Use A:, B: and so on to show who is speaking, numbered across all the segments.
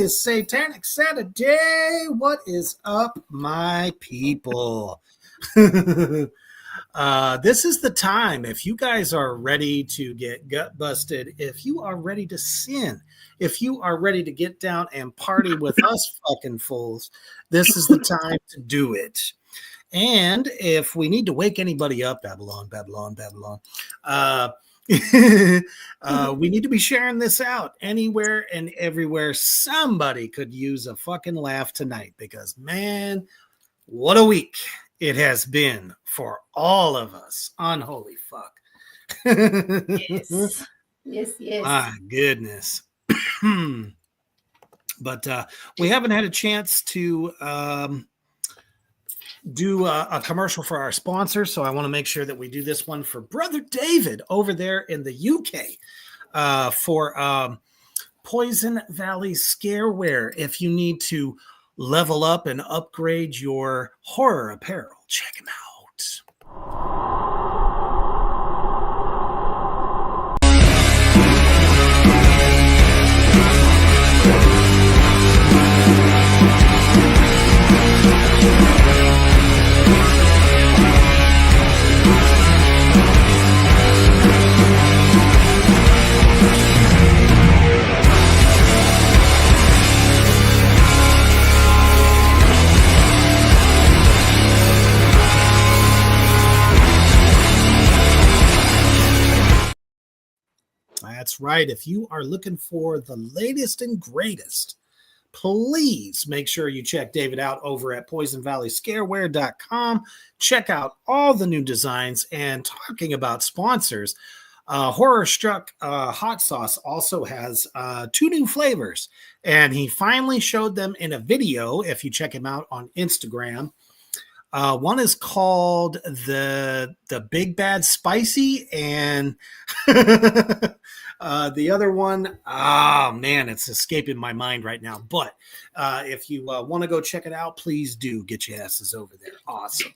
A: is Satanic Saturday. What is up, my people? This is the time. If you guys are ready to get gut busted, if you are ready to sin, if you are ready to get down and party with us fucking fools, this is the time to do it. And if we need to wake anybody up, Babylon, we need to be sharing this out anywhere and everywhere. Somebody could use a fucking laugh tonight because, man, what a week it has been for all of us. Unholy fuck.
B: Yes.
A: My goodness. But we haven't had a chance to do a commercial for our sponsor, so I want to make sure that we do this one for Brother David over there in the UK for Poison Valley Scareware. If you need to level up and upgrade your horror apparel, check him out. That's right. If you are looking for the latest and greatest, please make sure you check David out over at poisonvalleyscareware.com. Check out all the new designs. And talking about sponsors, Horror Struck Hot Sauce also has 2 new flavors. And he finally showed them in a video if you check him out on Instagram. One is called the Big Bad Spicy, and the other one, oh man, it's escaping my mind right now. But if you want to go check it out, please do get your asses over there. Awesome.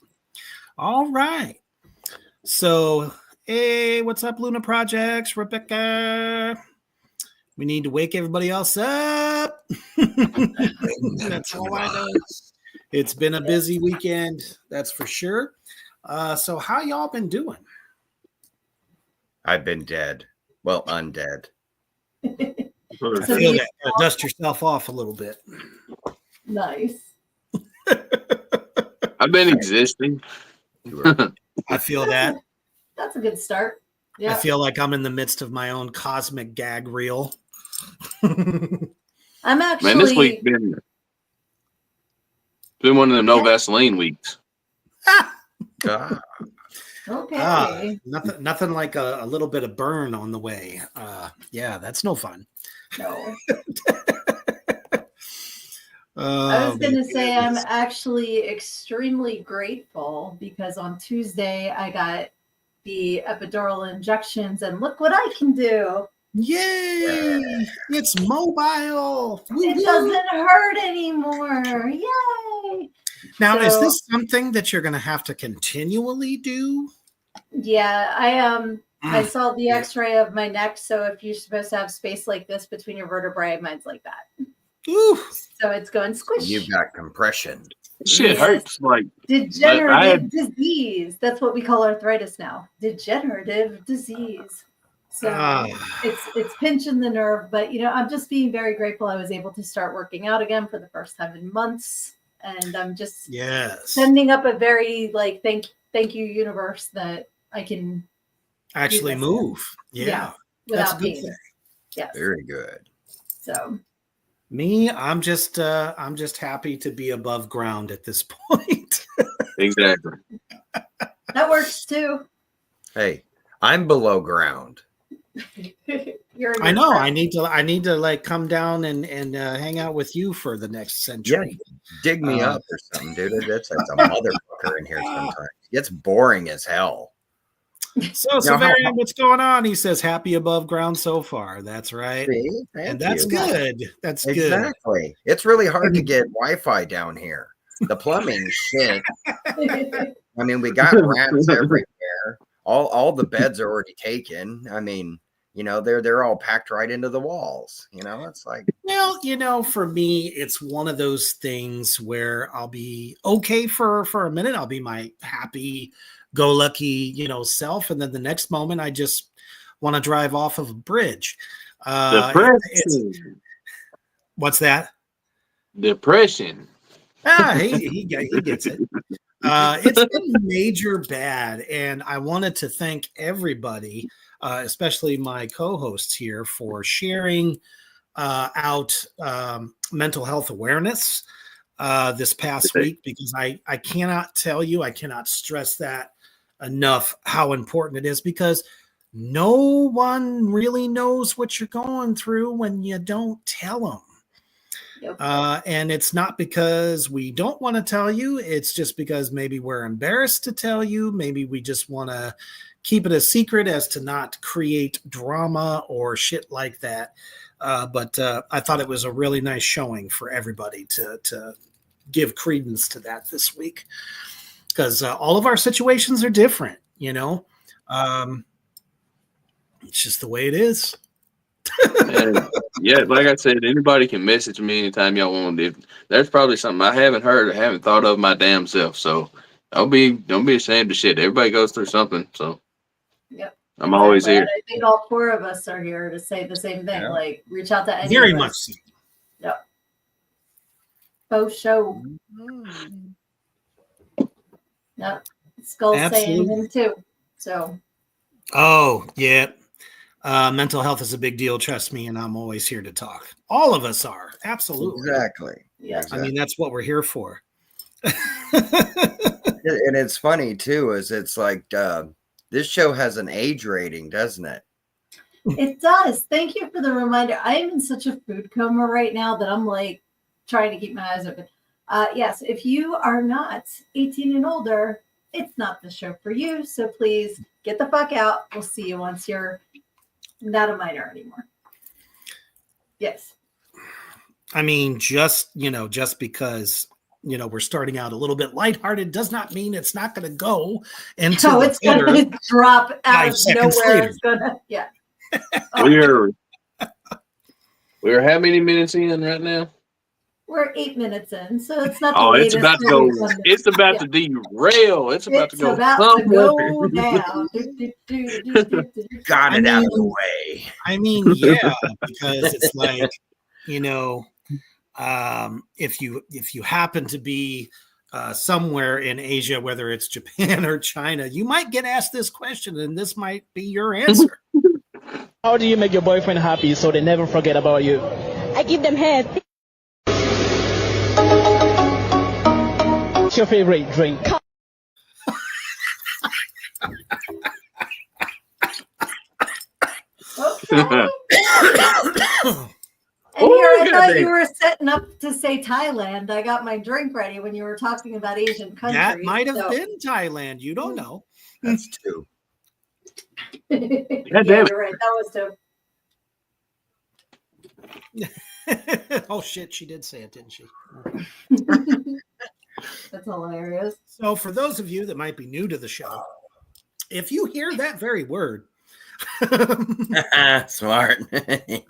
A: All right. So, hey, what's up, Luna Projects, Rebecca? We need to wake everybody else up. That's all I know. It's been a busy weekend, that's for sure. So how y'all been doing?
C: I've been dead. Well, undead.
A: I feel that. Dust yourself off a little bit.
B: Nice.
D: I've been existing.
A: I feel that.
B: That's a good start. Yeah.
A: I feel like I'm in the midst of my own cosmic gag reel.
B: I'm actually...
D: Man, this week been one of them no Vaseline weeks.
B: Okay.
A: Nothing like a little bit of burn on the way. Yeah, that's no fun.
B: No. I was going to say I'm actually extremely grateful because on Tuesday I got the epidural injections and look what I can do.
A: Yay! It's mobile.
B: It doesn't hurt anymore. Yay!
A: Now, is this something that you're going to have to continually do?
B: Yeah, I saw the X-ray of my neck. So if you're supposed to have space like this between your vertebrae, mine's like that.
A: Ooh.
B: So it's going squish.
C: You've got compression.
D: Shit hurts. Like
B: degenerative disease. That's what we call arthritis now. Degenerative disease. So it's pinching the nerve, but I'm just being very grateful I was able to start working out again for the first time in months, and I'm just sending up a very thank you universe that I can
A: actually move. Yeah,
B: without pain. Yes,
C: very good.
B: So
A: me, I'm just happy to be above ground at this point.
D: Exactly.
B: That works too.
C: Hey, I'm below ground.
A: I know. I need to come down and hang out with you for the next century.
C: Yeah, dig me up or something, dude. That's a motherfucker in here sometimes. It's boring as hell.
A: So, Severian, what's going on? He says, happy above ground so far. That's right.
C: See?
A: And that's good. That's good.
C: Exactly. It's really hard to get Wi-Fi down here. The plumbing shit. I mean, we got rats everywhere. All the beds are already taken. I mean, they're all packed right into the walls. It's like,
A: well, for me, it's one of those things where I'll be okay for a minute. I'll be my happy go lucky, self. And then the next moment I just want to drive off of a bridge.
D: Depression.
A: What's that?
D: Depression.
A: He gets it. It's been major bad, and I wanted to thank everybody, especially my co-hosts here, for sharing out mental health awareness this past week, because I cannot tell you, I cannot stress that enough, how important it is, because no one really knows what you're going through when you don't tell them.
B: Yep.
A: And it's not because we don't want to tell you. It's just because maybe we're embarrassed to tell you. Maybe we just want to keep it a secret as to not create drama or shit like that. But I thought it was a really nice showing for everybody to give credence to that this week, because all of our situations are different, it's just the way it is.
D: And yeah, like I said, anybody can message me anytime y'all want. If there's probably something I haven't heard or haven't thought of my damn self, so don't be ashamed of shit. Everybody goes through something, so
B: Yep.
D: I'm always here.
B: I think all four of us are here to say the same thing.
C: Yeah.
B: Like, reach out to any
A: Very
B: of
A: much
B: us.
A: so.
B: Yep. Faux show. Yep. Skull's saying
A: Absolutely.
B: him too. So.
A: Oh, yeah. Mental health is a big deal, trust me, and I'm always here to talk. All of us are. Absolutely.
C: exactly.
B: Yeah.
A: I mean, that's what we're here for.
C: And it's funny too, is it's like this show has an age rating, doesn't it?
B: It does. Thank you for the reminder. I am in such a food coma right now that I'm like trying to keep my eyes open. Yes, if you are not 18 and older, it's not the show for you. So please get the fuck out. We'll see you once you're not a minor anymore. Yes.
A: I mean, just because we're starting out a little bit lighthearted does not mean it's not going to go into
B: So it's going to drop out
A: 5
B: of
A: seconds
B: nowhere.
A: later.
B: It's going to, yeah.
D: We're how many minutes in right now?
B: We're 8 minutes in, so it's not the
D: Oh, it's
B: latest
D: about to
B: that
D: go.
B: we've done.
D: It's about
B: Yeah.
D: to derail. It's about to
B: It's
D: go.
B: about to
D: somewhere.
B: go down.
C: Got it out of the
A: mean-
C: way.
A: I mean, yeah, because it's like, if you happen to be somewhere in Asia, whether it's Japan or China, you might get asked this question, and this might be your answer.
E: How do you make your boyfriend happy so they never forget about you?
F: I give them head.
E: What's your favorite drink?
B: Okay. And
D: Oh,
B: here, I
D: good
B: thought
D: thing.
B: you were setting up to say Thailand. I got my drink ready when you were talking about Asian countries.
A: That might have
B: so-
A: been Thailand. You don't know.
C: That's two.
B: yeah,
D: damn it.
B: you're right. That was dope.
A: Oh shit, she did say it, didn't she?
B: That's hilarious.
A: So for those of you that might be new to the show, if you hear that very word,
C: Smart.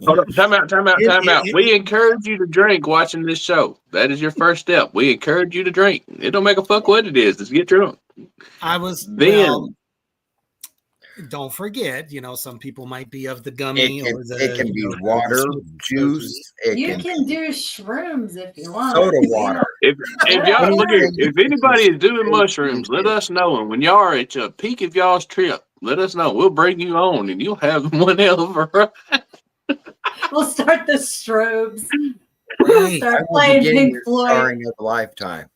D: Hold up. Time out.
A: It-
D: We encourage you to drink watching this show. That is your first step. We encourage you to drink. It don't make a fuck what it is. Just get drunk.
A: I was
D: Then
A: well, don't forget, some people might be of the gummy or the
C: it can be water, juice. It
B: You
C: can
B: can do shrooms if you want.
C: soda water.
D: if y'all look here, if anybody is doing mushrooms, let us know. And when y'all are at your peak of y'all's trip, let us know. We'll bring you on, and you'll have one hell of a ride.
B: We'll start the strobes.
A: Right.
B: Start
C: I will
B: playing
C: begin
B: Pink
C: your
B: Floyd.
C: starring of a lifetime.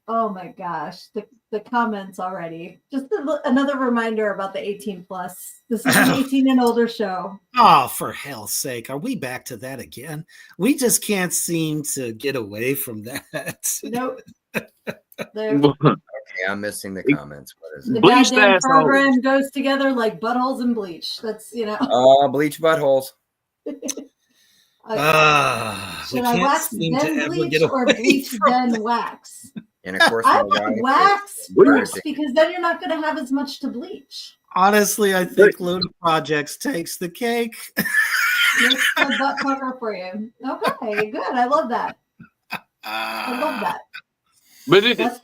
B: Oh my gosh, the comments already. Just another reminder about the 18 plus. This is an 18 and older show.
A: Oh, for hell's sake. Are we back to that again? We just can't seem to get away from that.
B: Nope.
C: Okay, I'm missing the comments. What is
B: The
C: it?
D: Bleached
B: goddamn
D: assholes.
B: program goes together like buttholes and bleach. That's
C: Bleach buttholes.
A: We
B: should I
A: can't
B: wax
A: seem to
B: then
A: ever
B: bleach
A: get
B: or
A: away
B: bleach
A: from
B: then wax?
C: And of course,
B: I
C: my
B: would
C: wife
B: wax
C: is
B: first
C: Thursday.
B: because then you're not going to have as much to bleach.
A: Honestly, I think Luna Projects takes the cake.
B: It's a butt pucker for you. Okay, good. I love that. I love that.
D: But
B: That's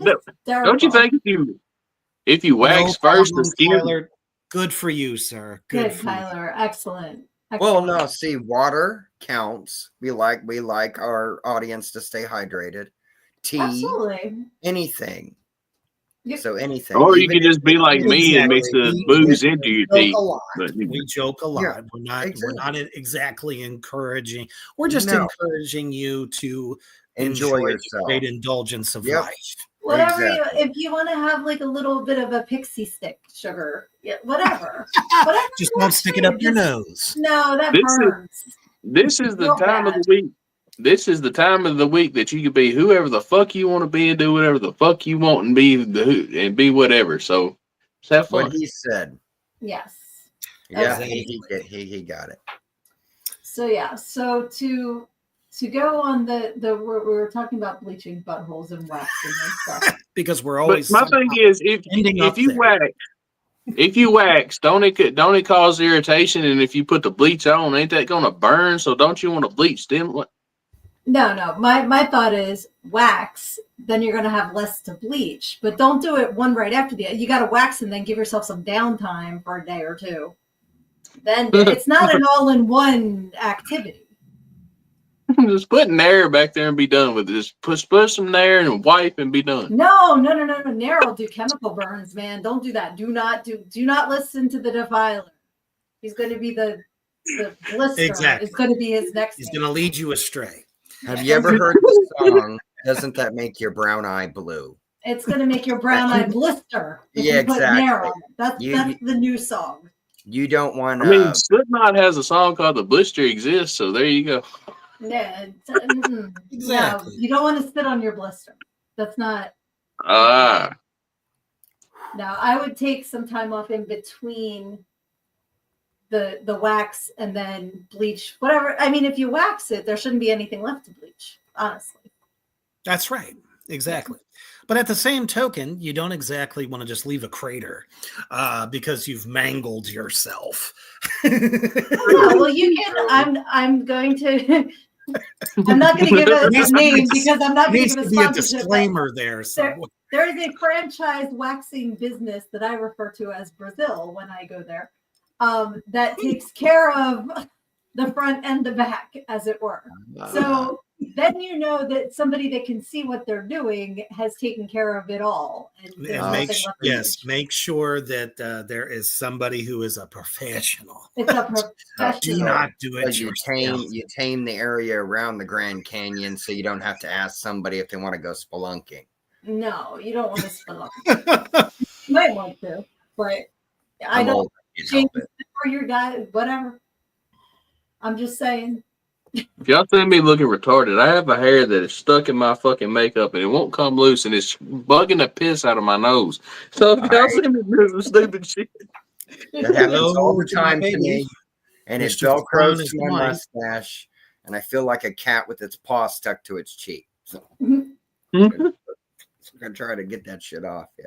D: don't you think if you wax
A: No
D: first, the
A: problem,
D: skin?
A: Tyler. Good for you, sir.
B: Good,
A: for you.
B: Tyler. Excellent.
C: Well,
B: Excellent.
C: no, see, water counts. We like our audience to stay hydrated. Tea,
B: Absolutely.
C: anything.
B: Yep.
C: So anything.
D: Or you
C: Even
D: could just be like me and mix
A: Exactly.
D: the booze into your
C: joke
D: tea.
C: a lot.
D: But
A: We joke a lot.
C: Yeah,
A: We're not exactly encouraging. We're just
C: No.
A: encouraging you to
C: Enjoy
A: the
C: yourself.
A: great indulgence of
C: Yep.
A: life.
B: Whatever
C: Exactly.
B: if you want to have like a little bit of a pixie stick sugar, yeah, whatever. Whatever.
A: Just don't stick it up your nose.
B: No, that
D: This is-
B: burns.
D: This is the
B: Real
D: time of
B: bad.
D: the week. This is the time of the week that you can be whoever the fuck you want to be and do whatever the fuck you want and be whatever. So just have fun.
C: What he said.
B: Yes.
C: Yeah,
B: Okay.
C: he got it.
B: So yeah, so to go on the we were talking about bleaching buttholes and waxing and stuff.
A: Because we're
D: But
A: always
D: my thing is,
A: ending up there.
D: if you wax, don't it cause irritation? And if you put the bleach on, ain't that gonna burn? So don't you want to bleach them?
B: No. My thought is wax, then you're gonna have less to bleach. But don't do it one right after the other. You gotta wax and then give yourself some downtime for a day or two. Then it's not an all-in-one activity.
D: Just put Nair back there and be done with it. Just put some Nair and wipe and be done.
B: No. Nair will do chemical burns, man. Don't do that. Do not listen to the defiler. He's going to be the blister.
A: Exactly.
B: It's going to be his next.
A: He's going to lead you astray.
C: Have you ever heard the song, Doesn't That Make Your Brown Eye Blue?
B: It's going to make your brown eye blister. If
C: Yeah,
B: you put Nair
C: exactly.
B: on it. That's the new song.
C: You don't want
D: I mean, Slipknot has a song called "The Blister Exists," so there you go.
B: Yeah,
A: Exactly.
B: No, you don't want to spit on your blister. That's not.
D: Ah,
B: Now, I would take some time off in between the wax and then bleach. Whatever. I mean, if you wax it, there shouldn't be anything left to bleach. Honestly.
A: That's right. Exactly. But at the same token, you don't exactly want to just leave a crater because you've mangled yourself.
B: Well, you can. I'm going to. I'm not going to give a name because I'm not going to give a
A: be a
B: sponsorship.
A: disclaimer there.
B: There is a franchise waxing business that I refer to as Brazil when I go there. That takes care of the front and the back, as it were. So then you know that somebody that can see what they're doing has taken care of it all. And
A: make sure that there is somebody who is a professional.
B: It's a professional.
A: Do not do it
C: you tame the area around the Grand Canyon so you don't have to ask somebody if they want to go spelunking.
B: No, you don't want to spelunk. You might want to, but I don't change it for your guy, whatever. I'm just saying.
D: if y'all see me looking retarded, I have a hair that is stuck in my fucking makeup and it won't come loose and it's bugging the piss out of my nose. So if y'all see me doing some stupid shit,
C: that happens all the time to me. And it velcros to my mustache, and I feel like a cat with its paw stuck to its cheek. So I'm gonna try to get that shit off. Yeah.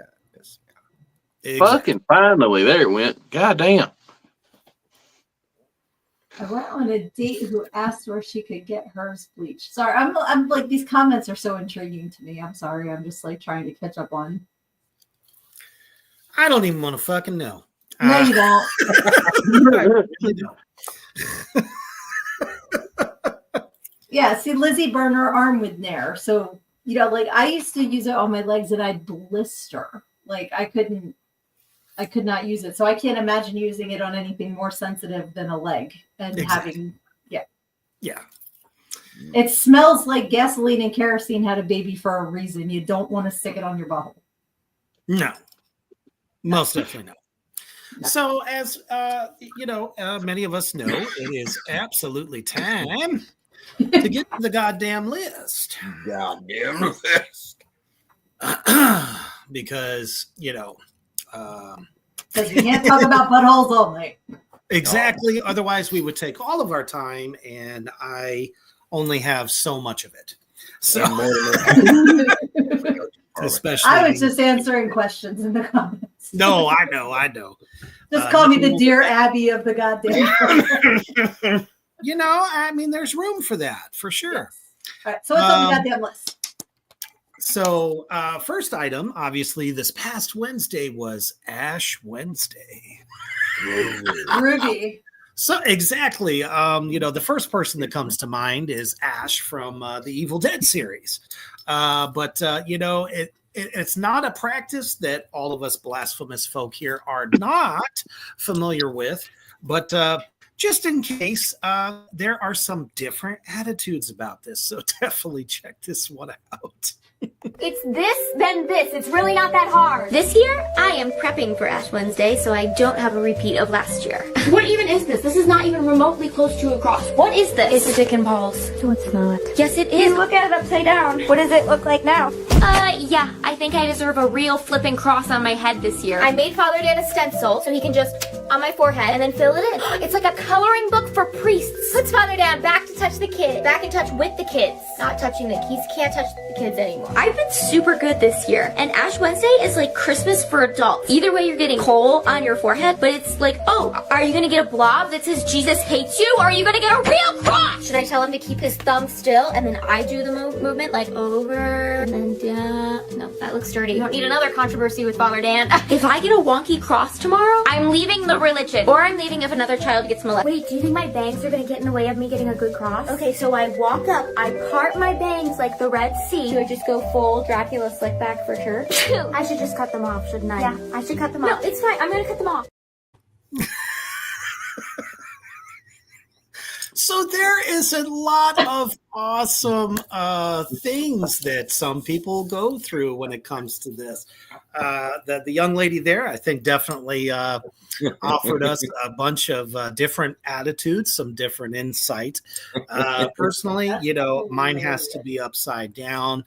A: Exactly.
D: Fucking finally, there it went. God damn.
B: I went on a date who asked where she could get hers bleached. Sorry, I'm like, these comments are so intriguing to me. I'm sorry. I'm just like trying to catch up on.
A: I don't even want to fucking know.
B: No, you don't.
A: I really don't.
B: Yeah, see, Lizzie burned her arm with Nair. So, like I used to use it on my legs and I'd blister. Like I could not use it. So I can't imagine using it on anything more sensitive than a leg and having.
A: Yeah.
B: It smells like gasoline and kerosene had a baby for a reason. You don't want to stick it on your butthole.
A: No. Most definitely no. So as many of us know, it is absolutely time to get to the goddamn list.
C: Goddamn list.
A: Because,
B: because we can't talk about buttholes all night.
A: Exactly. Otherwise, we would take all of our time, and I only have so much of it. So, especially,
B: I was just answering questions in the comments.
A: No, I know.
B: Just call me the Dear Abby of the goddamn.
A: I mean, there's room for that for sure.
B: Yes. All right, so what's on the goddamn list?
A: So, first item, obviously, this past Wednesday was Ash Wednesday.
B: Ruby.
A: So exactly, the first person that comes to mind is Ash from the Evil Dead series, but it's not a practice that all of us blasphemous folk here are not familiar with, but just in case, there are some different attitudes about this, so definitely check this one out.
F: It's this, then this. It's really not that hard. This year, I am prepping for Ash Wednesday, so I don't have a repeat of last year. What even is this? This is not even remotely close to a cross. What is this? It's a dick and balls. No, it's not. Yes, it is. Look at it upside down. What does it look like now? Yeah. I think I deserve a real flipping cross on my head this year. I made Father Dan a stencil, so he can just on my forehead and then fill it in. It's like a coloring book for priests. Puts Father Dan back to touch the kid. Back in touch with the kids. Not touching the kids. Can't touch the kids anymore. I've been super good this year, and Ash Wednesday is like Christmas for adults. Either way, you're getting coal on your forehead, but it's like, oh, are you gonna get a blob that says Jesus hates you, or are you gonna get a real cross? Should I tell him to keep his thumb still, and then I do the movement, like over, and then down? No, that looks dirty. You don't need another controversy with Father Dan. If I get a wonky cross tomorrow, I'm leaving the religion, or I'm leaving if another child gets molested. Wait, do you think my bangs are gonna get in the way of me getting a good cross? Okay, so I walk up, I part my bangs like the Red Sea. Should I just go full Dracula slick back for church? I should just cut them off, shouldn't I? Yeah, I should cut them off. No, it's fine. I'm gonna cut them off.
A: So there is a lot of awesome things that some people go through when it comes to this. The young lady there, I think, definitely offered us a bunch of different attitudes, some different insight. Personally, mine has to be upside down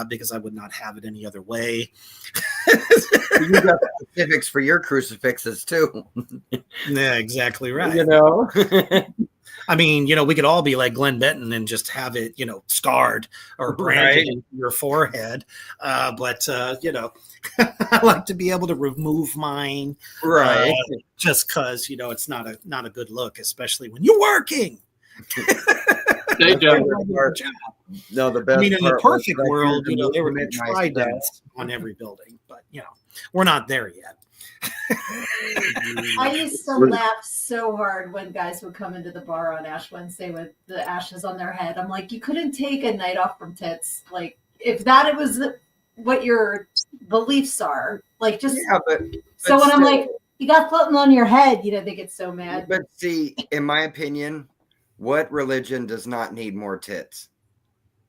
A: because I would not have it any other way.
C: You got specifics for your crucifixes too.
A: Yeah, exactly right. I mean, we could all be like Glenn Benton and just have it, scarred or branded into your forehead. But I like to be able to remove mine, just because it's not a good look, especially when you're working.
D: Day job.
C: No, the best.
A: I mean, in the perfect world, there would be tridents on every building, but we're not there yet.
B: I used to laugh so hard when guys would come into the bar on Ash Wednesday with the ashes on their head. I'm like, you couldn't take a night off from tits. Like, if that was what your beliefs are, like, just but so when still, I'm like, you got something on your head, they get so mad.
C: But see, in my opinion, what religion does not need more tits?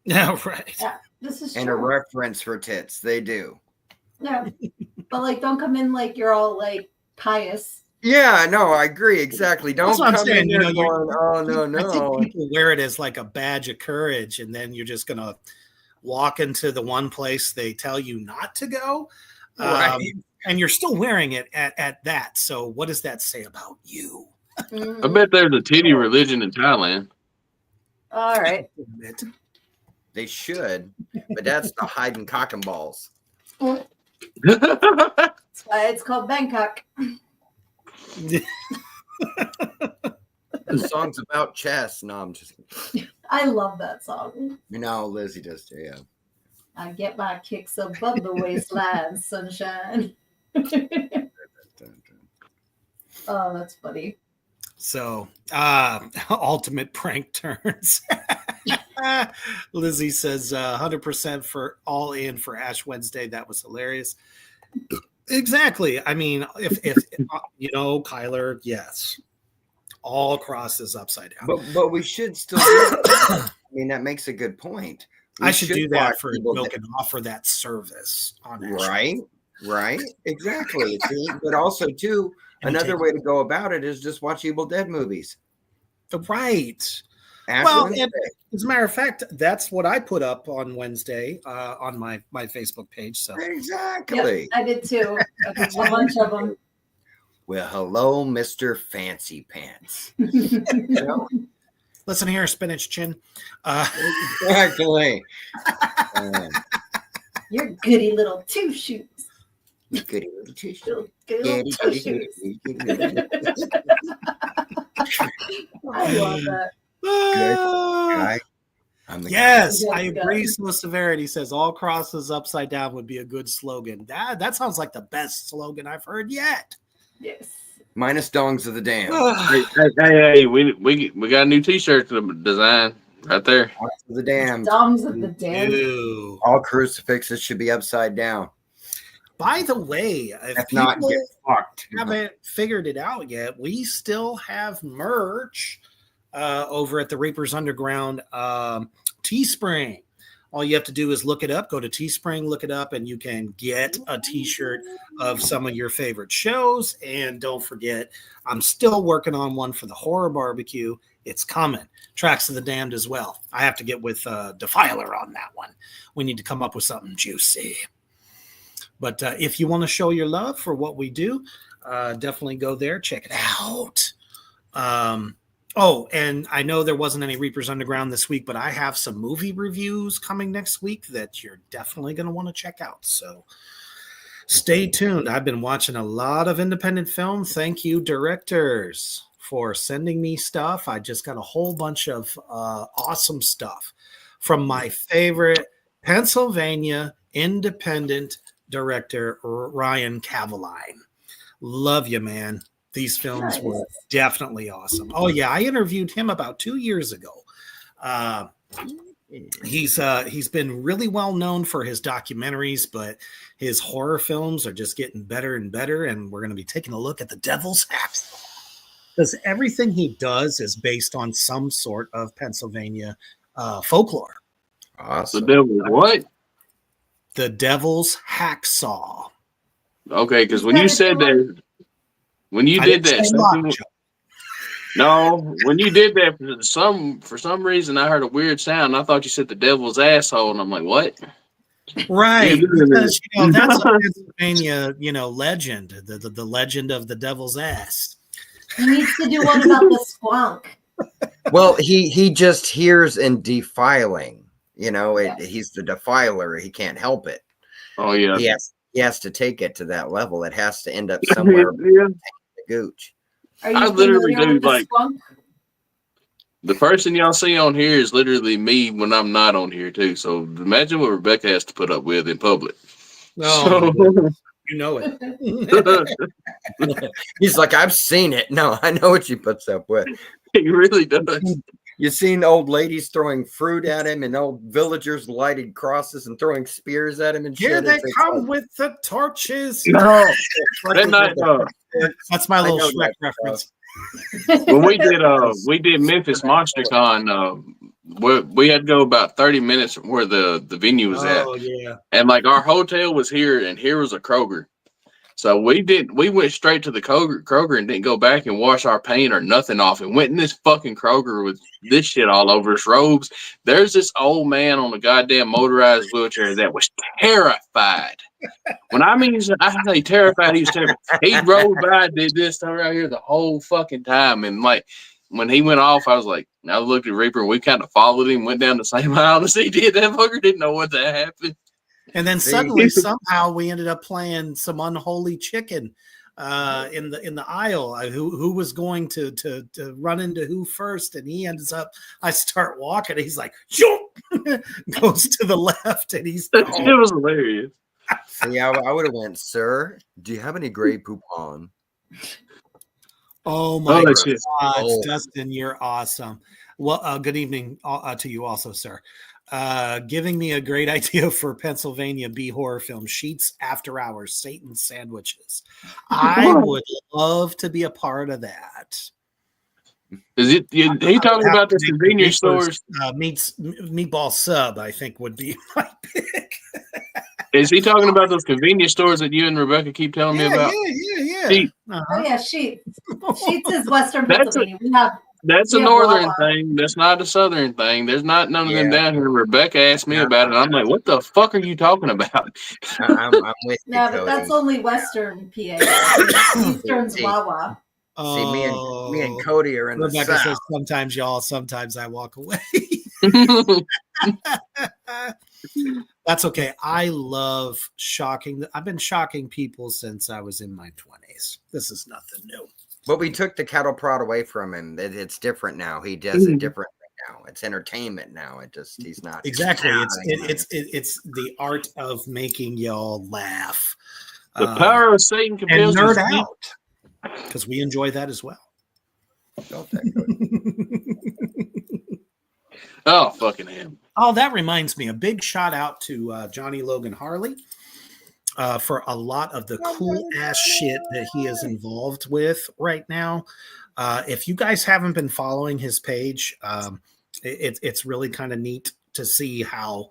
A: Yeah, right.
B: Yeah, this is
C: and
B: true.
C: A reference for tits. They do.
B: Yeah, but like, don't come in like you're all like pious.
C: Yeah, no, I agree exactly. Don't come in there going, oh no.
A: I think people wear it as like a badge of courage, and then you're just gonna walk into the one place they tell you not to go, and you're still wearing it at that. So, what does that say about you?
D: I bet there's a titty religion in Thailand.
B: All right,
C: they should, but that's the hiding cock and balls.
B: That's why it's called Bangkok.
C: The song's about chess. No, I'm just kidding.
B: I love that song.
C: Lizzie does too, yeah.
B: I get my kicks above the waistline, sunshine. Oh, that's funny.
A: So, ultimate prank turns. Lizzie says 100% for all in for Ash Wednesday. That was hilarious. Exactly. I mean, if Kyler, yes, all crosses upside down.
C: But we should still. I mean, that makes a good point.
A: I should do that for Milk and offer that service on Ash.
C: Right, exactly. See, but also too, another way to go about it is just watch Evil Dead movies.
A: Right.
C: Well,
A: as a matter of fact, that's what I put up on Wednesday on my Facebook page. So
C: exactly,
B: yep, I did too. A bunch of them.
C: Well, hello, Mr. Fancy Pants.
A: Listen here, spinach chin.
C: Exactly.
B: Your goody little two shoes.
C: Goody little tissue.
B: Good tissues. I love that.
C: Guy.
A: Yes, I
B: Good
A: agree.
B: guy.
A: So Severity says all crosses upside down would be a good slogan. That sounds like the best slogan I've heard yet.
B: Yes.
C: Minus dongs of the dam.
D: Hey, we got a new T-shirt to design right there.
C: Dongs of the dam.
B: Doms of the damned.
A: Ew.
C: All crucifixes should be upside down.
A: By the way, if
C: If not,
A: people
C: get fucked.
A: haven't figured it out yet, we still have merch over at the Reapers Underground Teespring. All you have to do is look it up. Go to Teespring, look it up, and you can get a T-shirt of some of your favorite shows. And don't forget, I'm still working on one for the horror barbecue. It's coming. Tracks of the Damned as well. I have to get with Defiler on that one. We need to come up with something juicy. But if you want to show your love for what we do, definitely go there. Check it out. Oh, and I know there wasn't any Reapers Underground this week, but I have some movie reviews coming next week that you're definitely going to want to check out. So stay tuned. I've been watching a lot of independent film. Thank you, directors, for sending me stuff. I just got a whole bunch of awesome stuff from my favorite Pennsylvania independent director, Ryan Cavaline. Love you, man. These films were definitely awesome. Oh yeah, I interviewed him about 2 years ago. He's been really well known for his documentaries, but his horror films are just getting better and better. And we're going to be taking a look at The Devil's Hacksaw, because everything he does is based on some sort of Pennsylvania folklore.
C: Awesome.
D: The devil what?
A: The Devil's Hacksaw.
D: Okay, because when you said that, when you did that, no, when you did that, for some reason, I heard a weird sound. I thought you said the devil's asshole, and I'm like, what?
A: Right, because that's a Pennsylvania, legend, the legend of the devil's ass.
B: He needs to do one about the squonk.
C: Well, he just hears in defiling. He's the defiler. He can't help it.
D: Oh yeah,
C: he has to take it to that level. It has to end up somewhere.
D: Yeah.
C: The gooch.
D: I literally do like the person y'all see on here is literally me when I'm not on here too. So imagine what Rebecca has to put up with in public.
A: Oh, you know it.
C: He's like, I've seen it. No, I know what she puts up with.
D: He really does.
C: You've seen old ladies throwing fruit at him and old villagers lighting crosses and throwing spears at him and shit.
A: Here they come with the torches.
D: No, that night,
A: that's my little Shrek reference.
D: When we did Memphis Monster Con, we had to go about 30 minutes from where the venue was at.
A: Oh yeah.
D: And like our hotel was here, and here was a Kroger. So we went straight to the Kroger and didn't go back and wash our paint or nothing off, and went in this fucking Kroger with this shit all over his robes. There's this old man on a goddamn motorized wheelchair that was terrified. When I say terrified, he was terrified. He rode by and did this around here the whole fucking time. And like when he went off, I was like, I looked at Reaper and we kind of followed him, went down the same aisle as he did. That fucker didn't know what that happened.
A: And then suddenly, somehow, we ended up playing some Unholy Chicken in the aisle. Who was going to run into who first? And he ends up. I start walking. And he's like, "Shoot!" Goes to the left, and he's.
D: It was hilarious.
C: Yeah, I would have went, sir. Do you have any Grey Poupon?
A: Oh my God,
C: Oh.
A: Dustin, you're awesome. Well, good evening to you also, sir. Giving me a great idea for Pennsylvania B horror film, Sheets After Hours, Satan's Sandwiches. I would love to be a part of that.
D: Is it he talking about the convenience stores?
A: Meatball sub, I think, would be my pick.
D: Is he talking about those convenience stores that you and Rebecca keep telling me about?
A: Yeah.
D: Sheets.
B: Oh yeah, Sheets. Sheets is Western Pennsylvania.
D: That's a northern thing. That's not a southern thing. There's not none of them down here. Rebecca asked me about it. I'm like, what the fuck are you talking about?
C: I'm with you,
B: No,
C: Cody.
B: but that's only Western PA. Eastern's Wawa.
C: See, me and Cody are in
A: Rebecca
C: the south.
A: says sometimes y'all, sometimes I walk away. That's okay. I love shocking. I've been shocking people since I was in my 20s. This is nothing new.
C: But we took the cattle prod away from him. It's different now. He does it differently now. It's entertainment now. He's not
A: exactly. It's the art of making y'all laugh.
D: The power of Satan compels
A: and nerd
D: us.
A: out, because we enjoy that as well.
D: Oh, fucking him.
A: Oh, that reminds me. A big shout out to Johnny Logan Harley for a lot of the cool ass shit that he is involved with right now. If you guys haven't been following his page, it's really kind of neat to see how,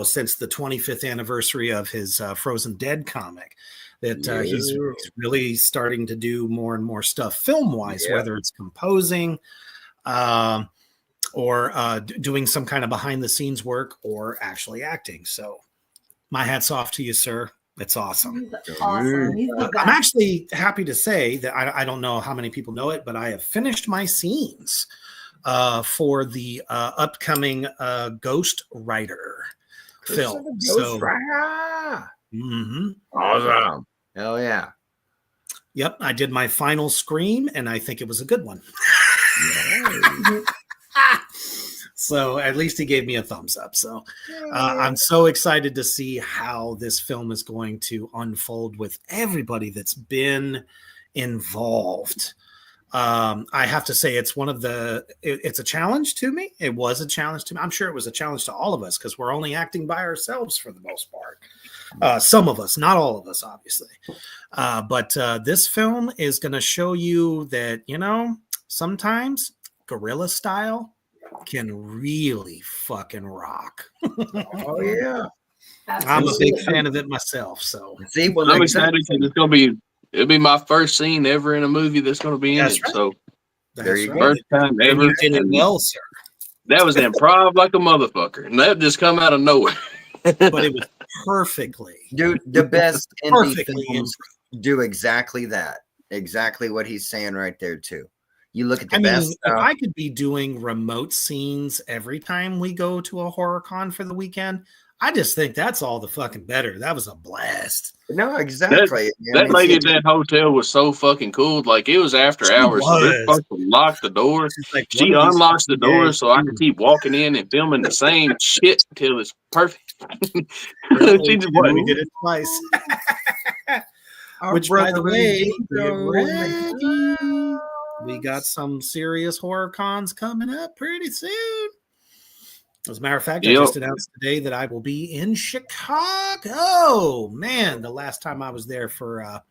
A: since the 25th anniversary of his Frozen Dead comic, that he's really starting to do more and more stuff film-wise, whether it's composing, or doing some kind of behind-the-scenes work, or actually acting. So my hat's off to you, sir. It's awesome.
B: Awesome.
A: I'm actually happy to say that I don't know how many people know it, but I have finished my scenes for the upcoming Ghost Rider film.
C: Awesome. Hell yeah.
A: Yep, I did my final scream, and I think it was a good one. So at least he gave me a thumbs up. So I'm so excited to see how this film is going to unfold with everybody that's been involved. I have to say it's it's a challenge to me. It was a challenge to me. I'm sure it was a challenge to all of us because we're only acting by ourselves for the most part. Some of us, not all of us, obviously. But this film is going to show you that, sometimes guerrilla style can really fucking rock.
C: Oh yeah.
A: I'm a big fan of it myself. So
D: I'm excited because it'll be my first scene ever in a movie that's going to be in it.
A: Right.
D: So
A: there you go.
D: First time ever.
A: And you did it well, sir.
D: That was improv like a motherfucker, and that just come out of nowhere.
A: But it was perfectly,
C: dude. The best indie
A: perfectly
C: films do exactly that. Exactly what he's saying right there too. You look at the best.
A: If I could be doing remote scenes every time we go to a horror con for the weekend, I just think that's all the fucking better. That was a blast.
C: No, exactly.
D: That lady at that hotel was so fucking cool. Like, it was after hours. So they fucking locked the door.
A: Like,
D: she unlocks the door so I can keep walking in and filming the same shit till it's perfect. She just
A: we did it twice. Which, by the way, we got some serious horror cons coming up pretty soon. As a matter of fact, I just announced today that I will be in Chicago. Man, the last time I was there for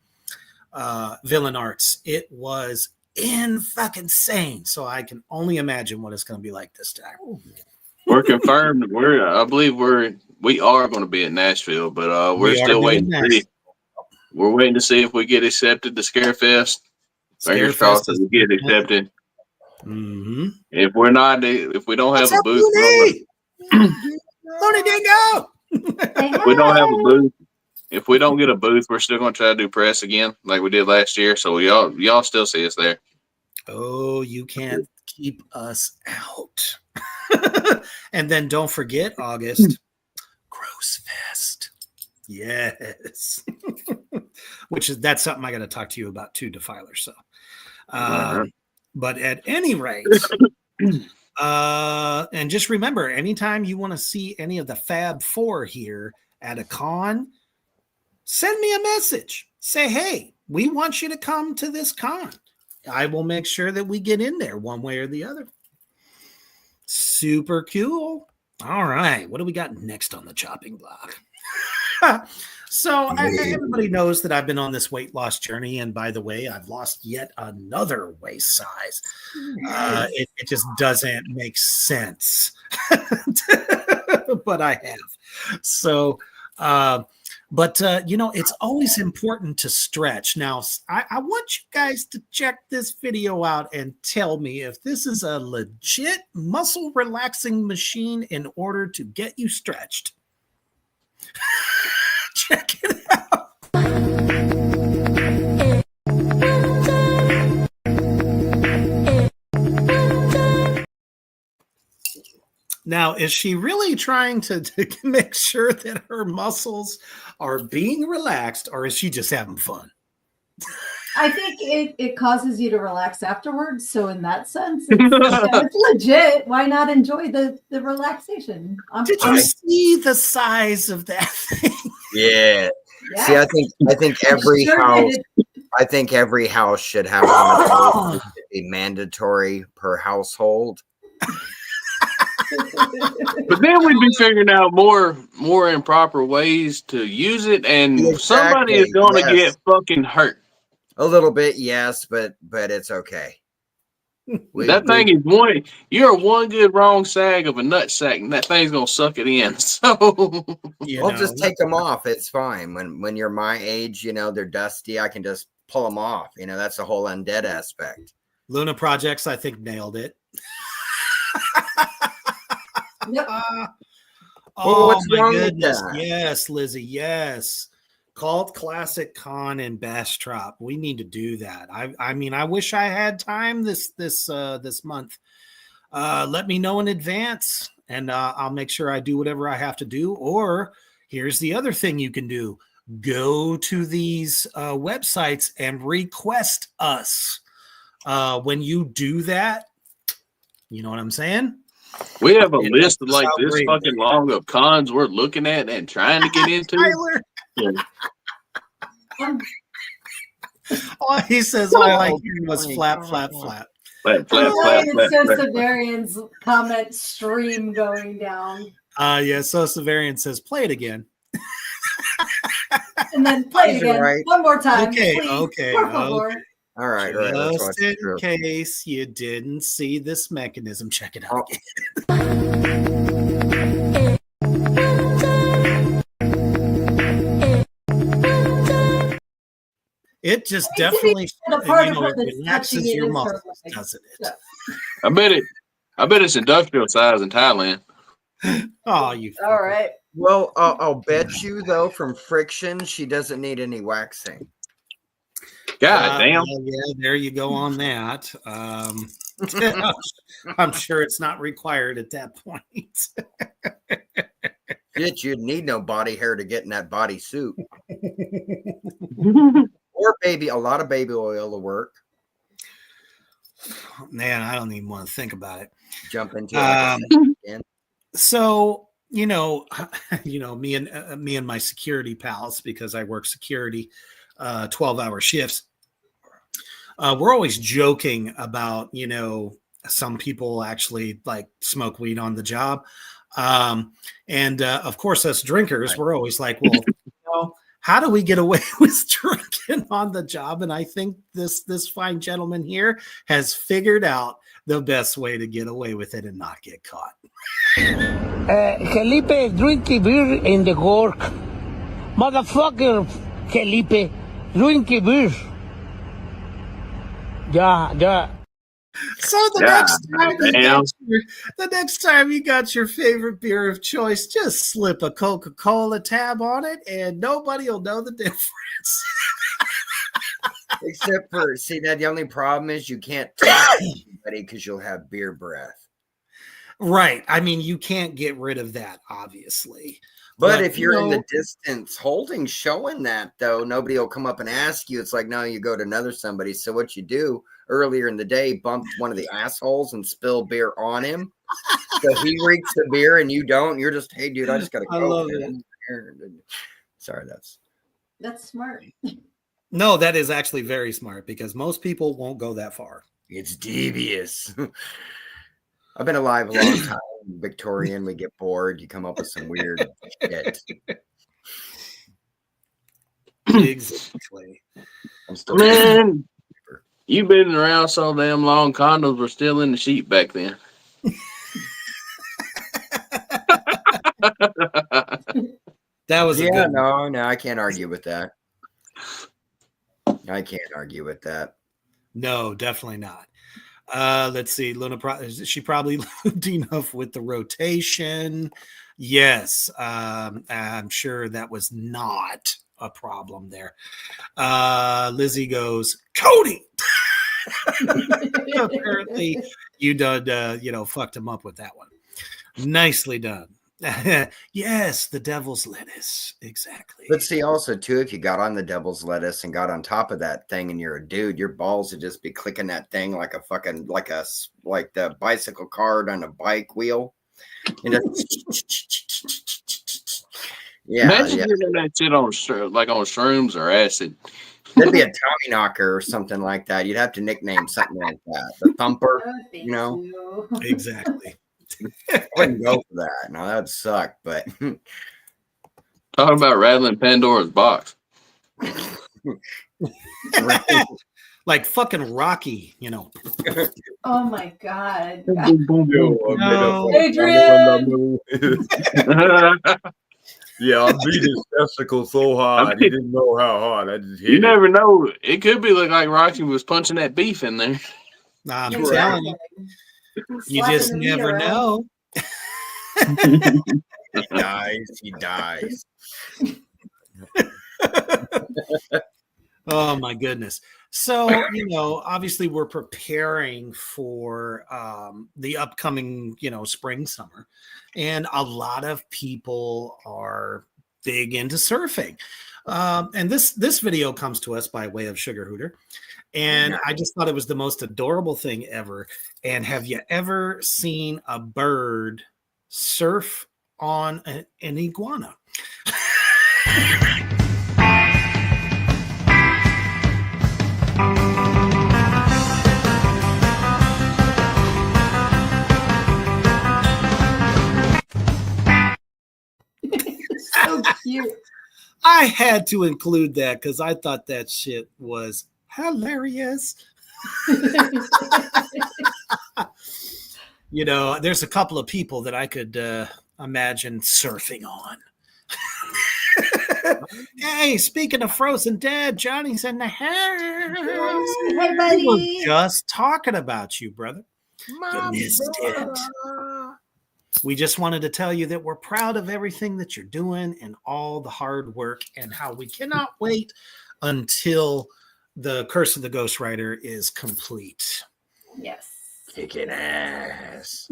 A: Villain Arts, it was fucking sane. So I can only imagine what it's going to be like this time.
D: We're confirmed. I believe we are going to be in Nashville, but we're still waiting to see. We're waiting to see if we get accepted to Scarefest. Fingers crossed that we get accepted.
A: Mm-hmm.
D: If we're not, if we don't have a booth,
A: Looney Dingo.
D: If we don't have a booth, if we don't get a booth, we're still going to try to do press again, like we did last year. So y'all still see us there.
A: Oh, you can't keep us out. And then don't forget August, Gross Fest. Yes. That's something I got to talk to you about too, Defiler. So, but at any rate, and just remember, anytime you want to see any of the Fab Four here at a con, send me a message. Say, hey, we want you to come to this con. I will make sure that we get in there one way or the other. Super cool. All right. What do we got next on the chopping block? So everybody knows that I've been on this weight loss journey. And by the way, I've lost yet another waist size. It just doesn't make sense. But I have. So, it's always important to stretch. Now, I want you guys to check this video out and tell me if this is a legit muscle relaxing machine in order to get you stretched. Check it out. Now, is she really trying to make sure that her muscles are being relaxed, or is she just having fun?
B: I think it causes you to relax afterwards. So in that sense, it's legit. Why not enjoy the relaxation?
A: Did you see the size of that thing?
C: Yeah. See, I think every house should have one of those be mandatory per household.
D: But then we'd be figuring out more improper ways to use it, and somebody is going to get fucking hurt.
C: A little bit, yes, but it's okay.
D: That thing is one. You're one good wrong sag of a nut sack, and that thing's gonna suck it in. So
C: I'll just take them off. It's fine. When you're my age, they're dusty. I can just pull them off. That's the whole undead aspect.
A: Luna Projects, I think, nailed it.
B: Yep.
C: What's wrong with that?
A: Yes, Lizzie. Yes. Cult Classic Con and Bastrop. We need to do that. I mean, I wish I had time this month. Let me know in advance, and I'll make sure I do whatever I have to do. Or here's the other thing you can do: go to these websites and request us. When you do that, you know what I'm saying?
D: We have a list of like this fucking long of cons we're looking at and trying to get into.
A: Tyler. He says all I hear was flap, flap, flap.
D: Flap, flap, flap, flap,
B: so
D: flap.
B: Severian's comment stream going down.
A: Yeah, so Severian says, play it again.
B: And then play it again.
C: Right.
B: One more time.
A: Okay,
B: please.
A: okay,
B: Por favor.
A: okay.
C: All right.
A: Just in case you didn't see this mechanism, check it out again. It just definitely relaxes your muscles, doesn't it?
D: I bet it's industrial size in Thailand.
A: Oh, you.
B: All right.
C: Well, I'll bet you though, from friction, she doesn't need any waxing.
D: God damn.
A: Well, yeah, there you go on that. I'm sure it's not required at that point.
C: Shit, you'd need no body hair to get in that body suit. Or a lot of baby oil will work.
A: Man, I don't even want to think about it.
C: Jump into it again.
A: So, me and my security pals, because I work security, 12-hour shifts. We're always joking about, some people actually like smoke weed on the job. And of course, us drinkers, we're always like, well, how do we get away with drinking on the job? And I think this fine gentleman here has figured out the best way to get away with it and not get caught.
G: Felipe drinking beer in the work. Motherfucker, Felipe drinking beer. Yeah.
A: So the next time you got your favorite beer of choice, just slip a Coca-Cola tab on it, and nobody will know the difference.
C: Except for, the only problem is you can't tell anybody because you'll have beer breath.
A: Right. I mean, you can't get rid of that, obviously.
C: But if you're in the distance showing that, though, nobody will come up and ask you. It's like, no, you go to another somebody. So what you do earlier in the day, bump one of the assholes and spill beer on him. So he reeks the beer and you don't. You're just, hey, dude, I just got to go. I love it. Sorry,
B: that's smart.
C: No,
A: that is actually very smart because most people won't go that far.
C: It's devious. I've been alive a long time. Victorian, we get bored. You come up with some weird shit.
A: Exactly.
D: Man, you've been around so damn long. Condoms were still in the sheet back then.
A: That was a good
C: one. No, I can't argue with that.
A: No, definitely not. Let's see. Luna, she probably lubed enough with the rotation. Yes. I'm sure that was not a problem there. Lizzie goes, Cody. Apparently you done, fucked him up with that one. Nicely done. Yes, the devil's lettuce. Exactly.
C: But see, also too, if you got on the devil's lettuce and got on top of that thing, and you're a dude, your balls would just be clicking that thing like a fucking like the bicycle card on a bike wheel. You know?
D: Imagine doing that shit on shrooms or acid.
C: That'd be a Tommy knocker or something like that. You'd have to nickname something like that. The thumper, you know?
A: Exactly.
C: I wouldn't go for that. No, that would suck. But
D: talking about rattling Pandora's box.
A: Like fucking Rocky, you know.
B: Oh my God.
A: No.
B: Adrian!
H: Yeah, I beat his testicle so hard. He didn't know how hard. I just hit
D: You never know. It could be like Rocky was punching that beef in there.
A: I'm telling you. You just never know.
C: He dies.
A: Oh my goodness. So, you know, obviously we're preparing for the upcoming, you know, spring, summer. And a lot of people are big into surfing. And this video comes to us by way of Sugar Hooter. And I just thought it was the most adorable thing ever. And have you ever seen a bird surf on an iguana?
B: So cute.
A: I had to include that because I thought that shit was hilarious. You know, there's a couple of people that I could imagine surfing on. Hey, speaking of Frozen Dead, Johnny's in the house.
B: Hey, buddy.
A: We were just talking about you, brother. You missed it. We just wanted to tell you that we're proud of everything that you're doing and all the hard work, and how we cannot wait until the Curse of the Ghost Rider is complete.
B: Yes.
C: Kicking ass.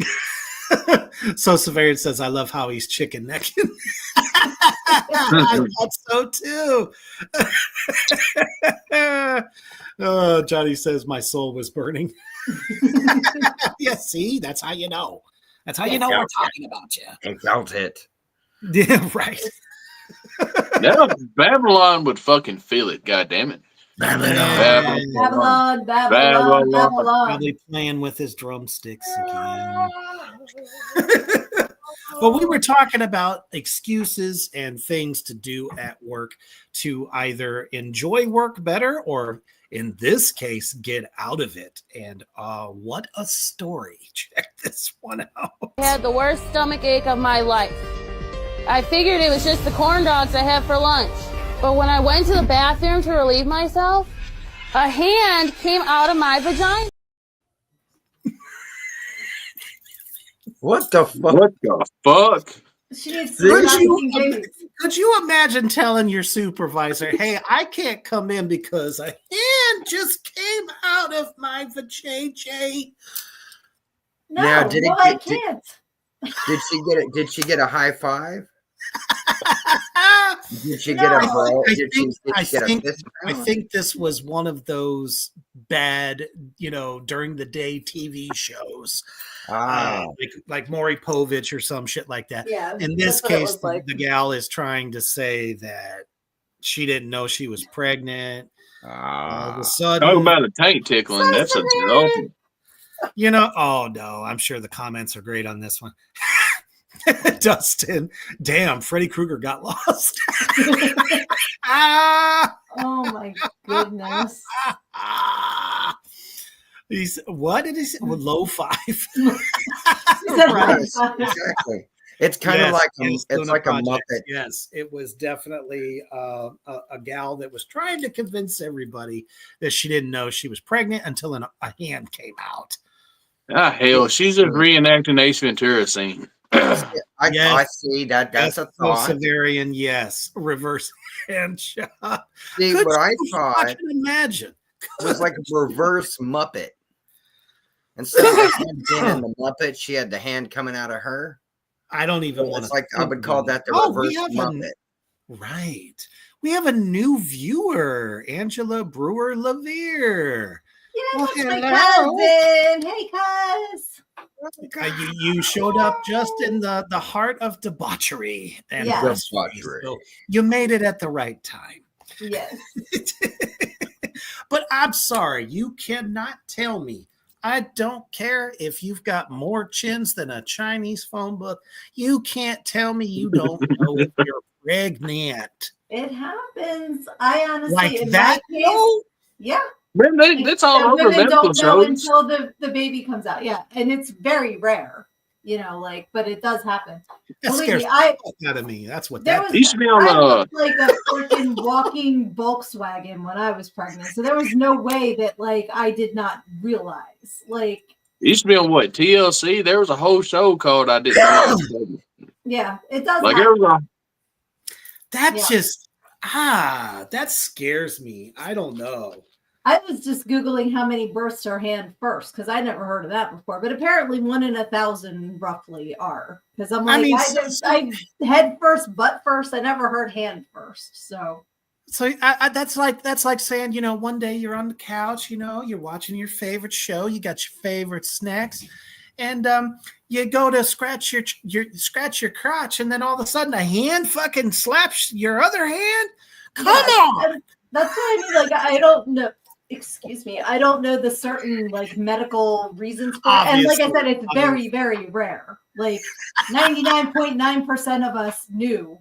A: So Severian says, I love how he's chicken necking. I thought so too. Oh, Johnny says my soul was burning. Yeah, see, that's how you know. That's how you know we're talking about you.
C: I felt it.
A: Yeah, right.
D: Now Babylon would fucking feel it. God damn it.
B: Babylon.
A: Probably playing with his drumsticks again. But we were talking about excuses and things to do at work to either enjoy work better or, in this case, get out of it. And what a story. Check this one out.
I: I had the worst stomach ache of my life. I figured it was just the corn dogs I had for lunch. But when I went to the bathroom to relieve myself, a hand came out of my vagina.
C: What the fuck?
D: What the fuck?
A: Could you imagine telling your supervisor, hey, I can't come in because a hand just came out of my vajayjay?
B: No,
C: Now,
B: I can't.
C: Did she get a high five? Did she get a ball?
A: I think this was one of those bad, you know, during the day TV shows. Like Maury Povich or some shit like that.
B: Yeah.
A: In this case, the gal is trying to say that she didn't know she was pregnant. All of a sudden,
D: talk about a tank tickling. That's a joke.
A: You know, oh no, I'm sure the comments are great on this one. Dustin, damn, Freddy Krueger got lost.
B: Oh my goodness.
A: What did he say? Well, low five.
C: Right. Exactly. It's kind of like it's like a Muppet.
A: Yes, it was definitely a gal that was trying to convince everybody that she didn't know she was pregnant until a hand came out.
D: Ah, hell, she's just reenacting Ace Ventura scene.
C: I see that. That's a thought.
A: Severian, yes. Reverse hand shot.
C: See, what I thought,
A: I can imagine.
C: It was like a reverse Muppet. Instead of the hand being in the Muppet, she had the hand coming out of her.
A: I don't even want to.
C: It's like I would call that the reverse Muppet.
A: Right. We have a new viewer, Angela Brewer Levere.
B: Yeah, that's my cousin. Hey, cuz.
A: You showed up just in the heart of debauchery. And
C: debauchery.
A: So you made it at the right time.
B: Yes.
A: But I'm sorry, you cannot tell me. I don't care if you've got more chins than a Chinese phone book. You can't tell me you don't know if you're pregnant.
B: It happens. I honestly,
A: like
B: in
A: that,
B: my case, yeah.
D: That's all over
B: women
D: medical
B: don't know
D: shows.
B: until the baby comes out. Yeah, and it's very rare, but it does happen.
A: That scares the fuck out of me. That's what that
D: used to be on
B: I looked like a freaking walking Volkswagen when I was pregnant. So there was no way that I did not realize.
D: It used to be on what, TLC? There was a whole show called I Didn't Know.
B: Yeah, it does.
A: That's just that scares me. I don't know.
B: I was just Googling how many births are hand first because I never heard of that before. But apparently 1 in 1,000 roughly are. Because I'm like, I head first, butt first. I never heard hand first. So
A: that's like saying, one day you're on the couch, you're watching your favorite show, you got your favorite snacks, and you go to scratch your crotch, and then all of a sudden a hand fucking slaps your other hand. Come on.
B: That's what I mean. I don't know. Excuse me. I don't know the certain medical reasons for it. And like I said, it's very, very rare. 99.9% of us knew.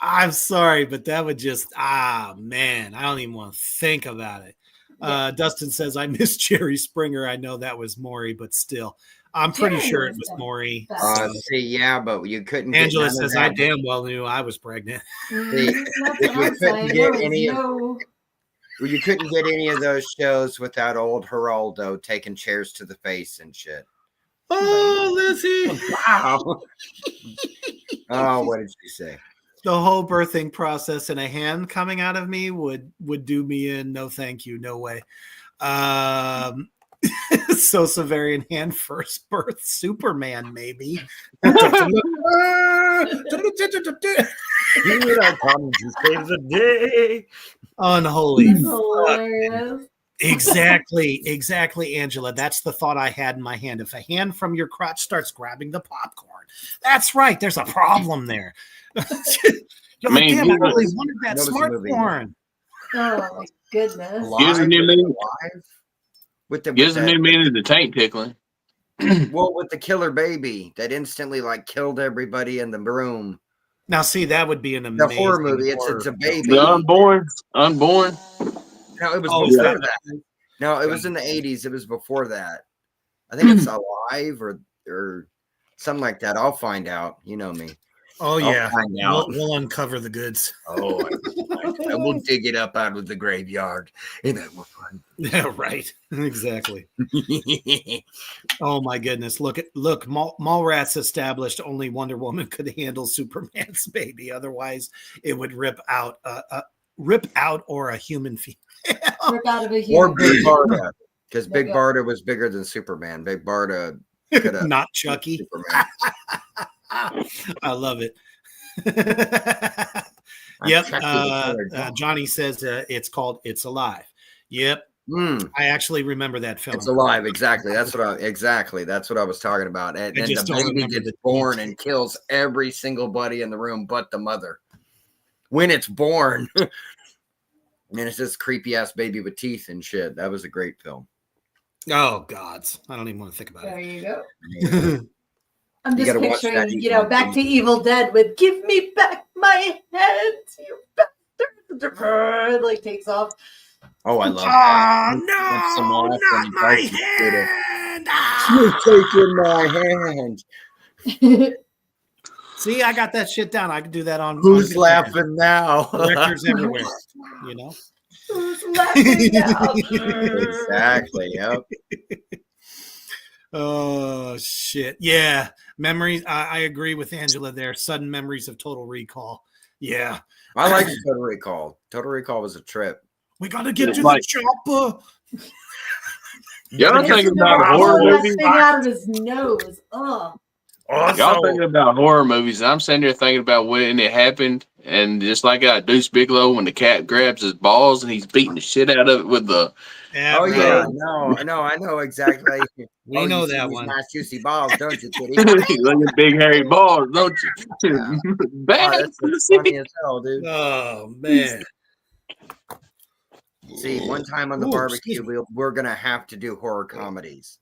A: I'm sorry, but that would just man, I don't even want to think about it. Yeah. Dustin says, I miss Jerry Springer. I know that was Maury, but still. I'm pretty sure it was Maury.
C: Yeah, but you couldn't.
A: Angela says, I damn well knew I was pregnant.
C: You couldn't get any of those shows without old Geraldo taking chairs to the face and shit.
A: Oh, Lizzie.
C: Wow. Oh, what did she say?
A: The whole birthing process and a hand coming out of me would do me in. No, thank you. No way. So Severian hand first birth Superman, maybe. Unholy. Exactly, Angela. That's the thought I had in my hand. If a hand from your crotch starts grabbing the popcorn, that's right. There's a problem there. You're like, damn, I really wanted that smartphone.
B: Oh my goodness.
D: Gives a new meaning to the tank tickling.
C: Well, with the killer baby that instantly killed everybody in the room.
A: Now, see, that would be an amazing
C: horror movie. It's a baby.
D: The unborn.
C: No, it was before that. No, it was in the 80s. It was before that. I think it's Alive or something like that. I'll find out. You know me.
A: Oh, yeah. We'll uncover the goods.
C: Oh, I will dig it up out of the graveyard. And that will fun.
A: Yeah, right. Exactly. Oh, my goodness. Look, Mallrats established only Wonder Woman could handle Superman's baby. Otherwise, it would rip out or a human female.
B: Rip out of a human.
C: Or Big Barda. Because Big Barda was bigger than Superman. Big Barda could have.
A: Not Chucky. Superman. I love it. Yep. Johnny says it's called It's Alive. Yep. I actually remember that film.
C: It's Alive. Exactly. That's what I was talking about. And the baby gets born and kills every single buddy in the room but the mother when it's born. And it's this creepy ass baby with teeth and shit. That was a great film.
A: Oh gods. I don't even want to think about
B: it. There you go.
C: Yeah.
B: I'm just picturing, back to Evil Dead with "Give me back my head, you bastard!" Takes off.
C: Oh, I love that.
A: No, not my hand.
C: You're taking my hand.
A: See, I got that shit down. I can do that on.
C: Who's laughing now?
A: Directors everywhere.
B: Who's laughing now?
C: Exactly. Yep.
A: Oh shit! Yeah, memories. I agree with Angela there. Sudden memories of Total Recall. Yeah,
C: I like Total Recall. Total Recall was a trip.
A: We gotta get to the chopper.
D: Yeah, I'm thinking about a horror movie.
B: Out of his nose. Oh.
D: Y'all thinking about horror movies, and I'm sitting there thinking about when it happened, and just like Deuce Bigelow when the cat grabs his balls and he's beating the shit out of it with the.
C: Oh yeah, no, I know exactly.
A: We know
C: you see
A: that
C: these
A: one.
C: nice juicy balls, don't you, Kitty?
D: Look at big hairy balls, don't you?
C: Yeah.
D: Bad
C: That's funny as hell, dude.
A: Oh man.
C: See, one time on the barbecue, we're gonna have to do horror comedies.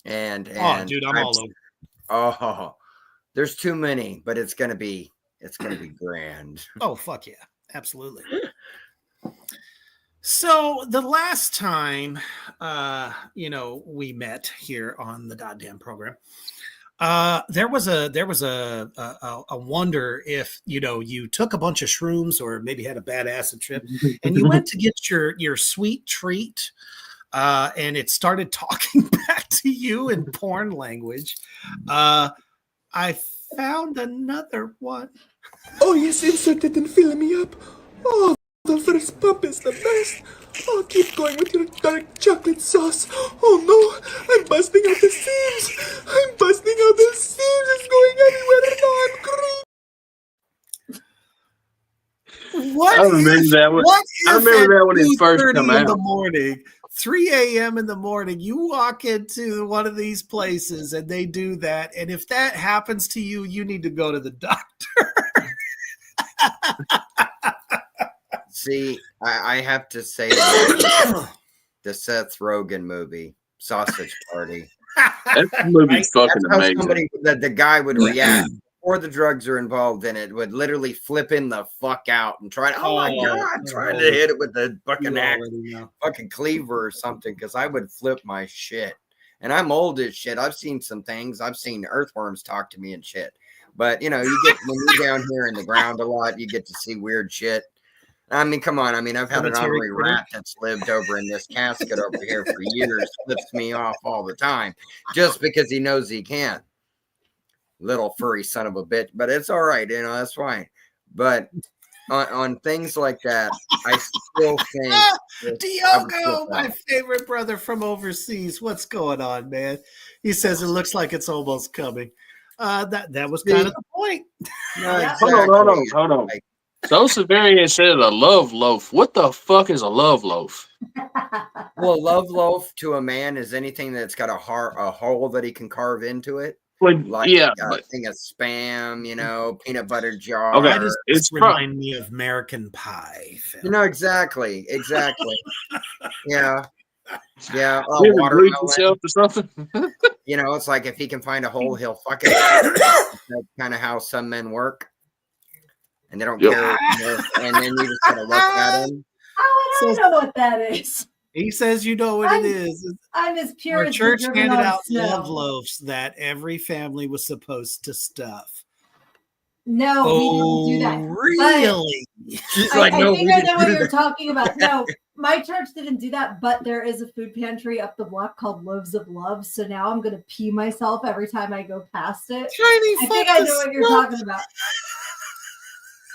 C: And
A: dude, I'm all over.
C: Oh, there's too many, but it's gonna be grand.
A: Oh fuck yeah, absolutely. So the last time we met here on the goddamn program, there was a wonder if you took a bunch of shrooms or maybe had a bad acid trip and you went to get your sweet treat and it started talking back to you in porn language. I found another one.
J: Oh, yes, inserted and filling me up. Oh, the first pump is the best. Oh, keep going with your dark chocolate sauce. Oh, no, I'm busting out the seams. I'm busting out the seams. It's going everywhere. No, I'm
A: What?
D: I remember that one. I remember that when it first came out.
A: In the morning, 3 a.m. in the morning, you walk into one of these places and they do that. And if that happens to you, you need to go to the doctor.
C: See, I have to say that the Seth Rogen movie, Sausage Party.
D: That movie's fucking amazing.
C: Somebody, the guy would react before the drugs are involved in it, would literally flip in the fuck out and try to, trying to hit it with the fucking fucking cleaver or something, because I would flip my shit. And I'm old as shit. I've seen some things. I've seen earthworms talk to me and shit. But you get when you're down here in the ground a lot, you get to see weird shit. I mean, come on. I mean, I've had an honorary rat that's lived over in this casket over here for years, flips me off all the time just because he knows he can. Little furry son of a bitch, but it's all right. That's fine. But on things like that, I still think
A: Diogo, my favorite brother from overseas. What's going on, man? He says it looks like it's almost coming. That was kind of the point.
C: No,
D: exactly. Hold on. So Severian said a love loaf. What the fuck is a love loaf?
C: Well, love loaf to a man is anything that's got a hole that he can carve into it. Like a thing of Spam, peanut butter jar.
A: Okay, it's remind me of American Pie.
C: Exactly. Yeah.
D: Yeah. Watermelon yourself or something.
C: It's like if he can find a hole, he'll fuck it. That's kind of how some men work. And they don't care. And then you just gotta look at him.
B: I don't know what that is.
A: He says you know what it is.
B: I'm as pure
A: Our
B: as
A: church handed out
B: snow.
A: love loaves that every family was supposed to stuff.
B: No, we didn't do that.
A: Really?
B: I think I know what you're talking about. No, my church didn't do that, but there is a food pantry up the block called Loaves of Love. So now I'm going to pee myself every time I go past it. I think I know what you're talking about.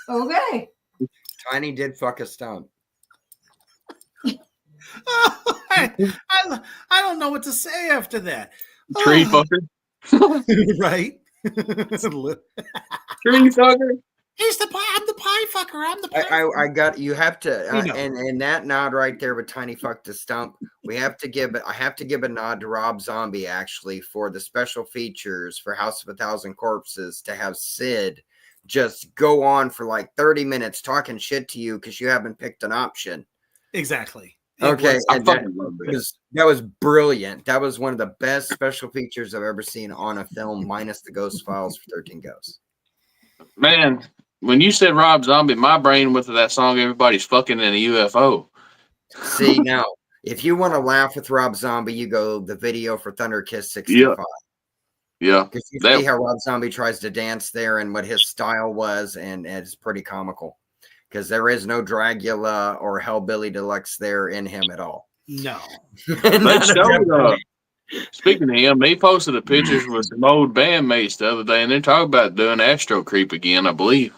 B: Okay.
C: Tiny did fuck a stump.
A: I don't know what to say after that.
D: Tree fucker.
A: Right.
D: Tree fucker.
A: I'm the pie fucker. I'm the pie.
C: I got you have to and that nod right there with Tiny fucked a stump. I have to give a nod to Rob Zombie actually for the special features for House of a Thousand Corpses to have Sid just go on for like 30 minutes talking shit to you because you haven't picked an option.
A: Exactly.
C: Okay, and that was brilliant. That was one of the best special features I've ever seen on a film, minus the Ghost Files for 13 Ghosts.
D: Man, when you said Rob Zombie, my brain went to that song, Everybody's Fucking in a UFO.
C: See, now, if you want to laugh with Rob Zombie, you go the video for Thunder Kiss 65.
D: Yeah.
C: Because you see how Rob Zombie tries to dance there and what his style was, and it's pretty comical. Because there is no Dragula or Hellbilly Deluxe there in him at all.
A: No.
D: Speaking of him, he posted the pictures with some old bandmates the other day, and they're talking about doing Astro Creep again, I believe.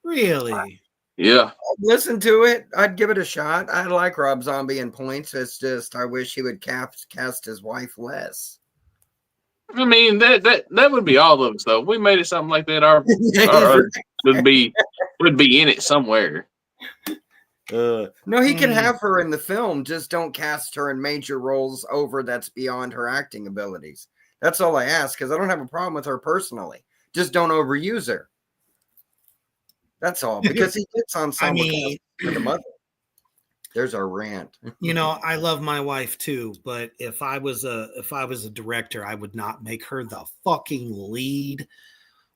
A: Really?
D: Yeah.
C: I'd listen to it. I'd give it a shot. I like Rob Zombie in points. It's just I wish he would cast his wife less.
D: I mean, that would be all of us, though. If we made it something like that, our would be in it somewhere.
C: No, he can have her in the film. Just don't cast her in major roles over that's beyond her acting abilities. That's all I ask, because I don't have a problem with her personally. Just don't overuse her. That's all. Because he gets ensemble cast for the mother. There's our rant.
A: You know, I love my wife too, but if I was a director, I would not make her the fucking lead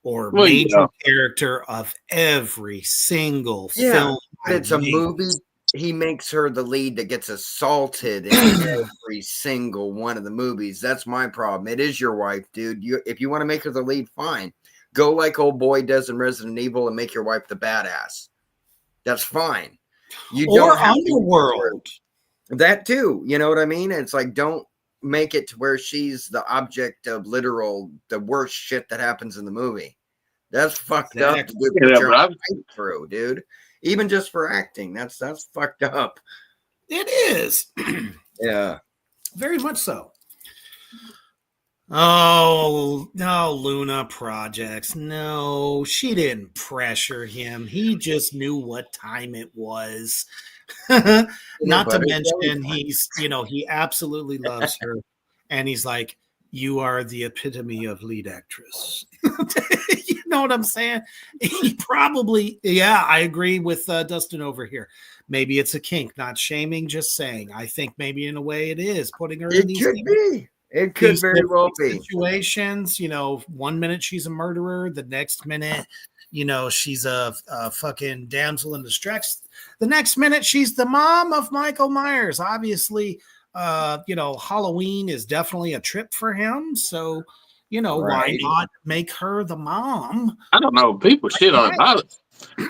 A: or major character of every single film.
C: It's a movie. He makes her the lead that gets assaulted in every single one of the movies. That's my problem. It is your wife, dude. If you want to make her the lead, fine. Go like old boy does in Resident Evil and make your wife the badass. That's fine.
A: Or Underworld.
C: That too. You know what I mean? It's like, don't make it to where she's the object of the worst shit that happens in the movie. That's fucked up to put your life through, dude. Even just for acting, that's fucked up.
A: It is.
C: Yeah.
A: Very much so. Oh, no, Luna Projects. No, she didn't pressure him. He just knew what time it was. Not to mention he absolutely loves her. And he's like, you are the epitome of lead actress. You know what I'm saying? He probably, I agree with Dustin over here. Maybe it's a kink, not shaming, just saying. I think maybe in a way it is putting her in these things.
C: It could very well be
A: situations. You know, 1 minute she's a murderer, the next minute, she's a fucking damsel in distress. The next minute she's the mom of Michael Myers. Obviously, Halloween is definitely a trip for him. So, why not make her the mom?
D: I don't know. People shit on it.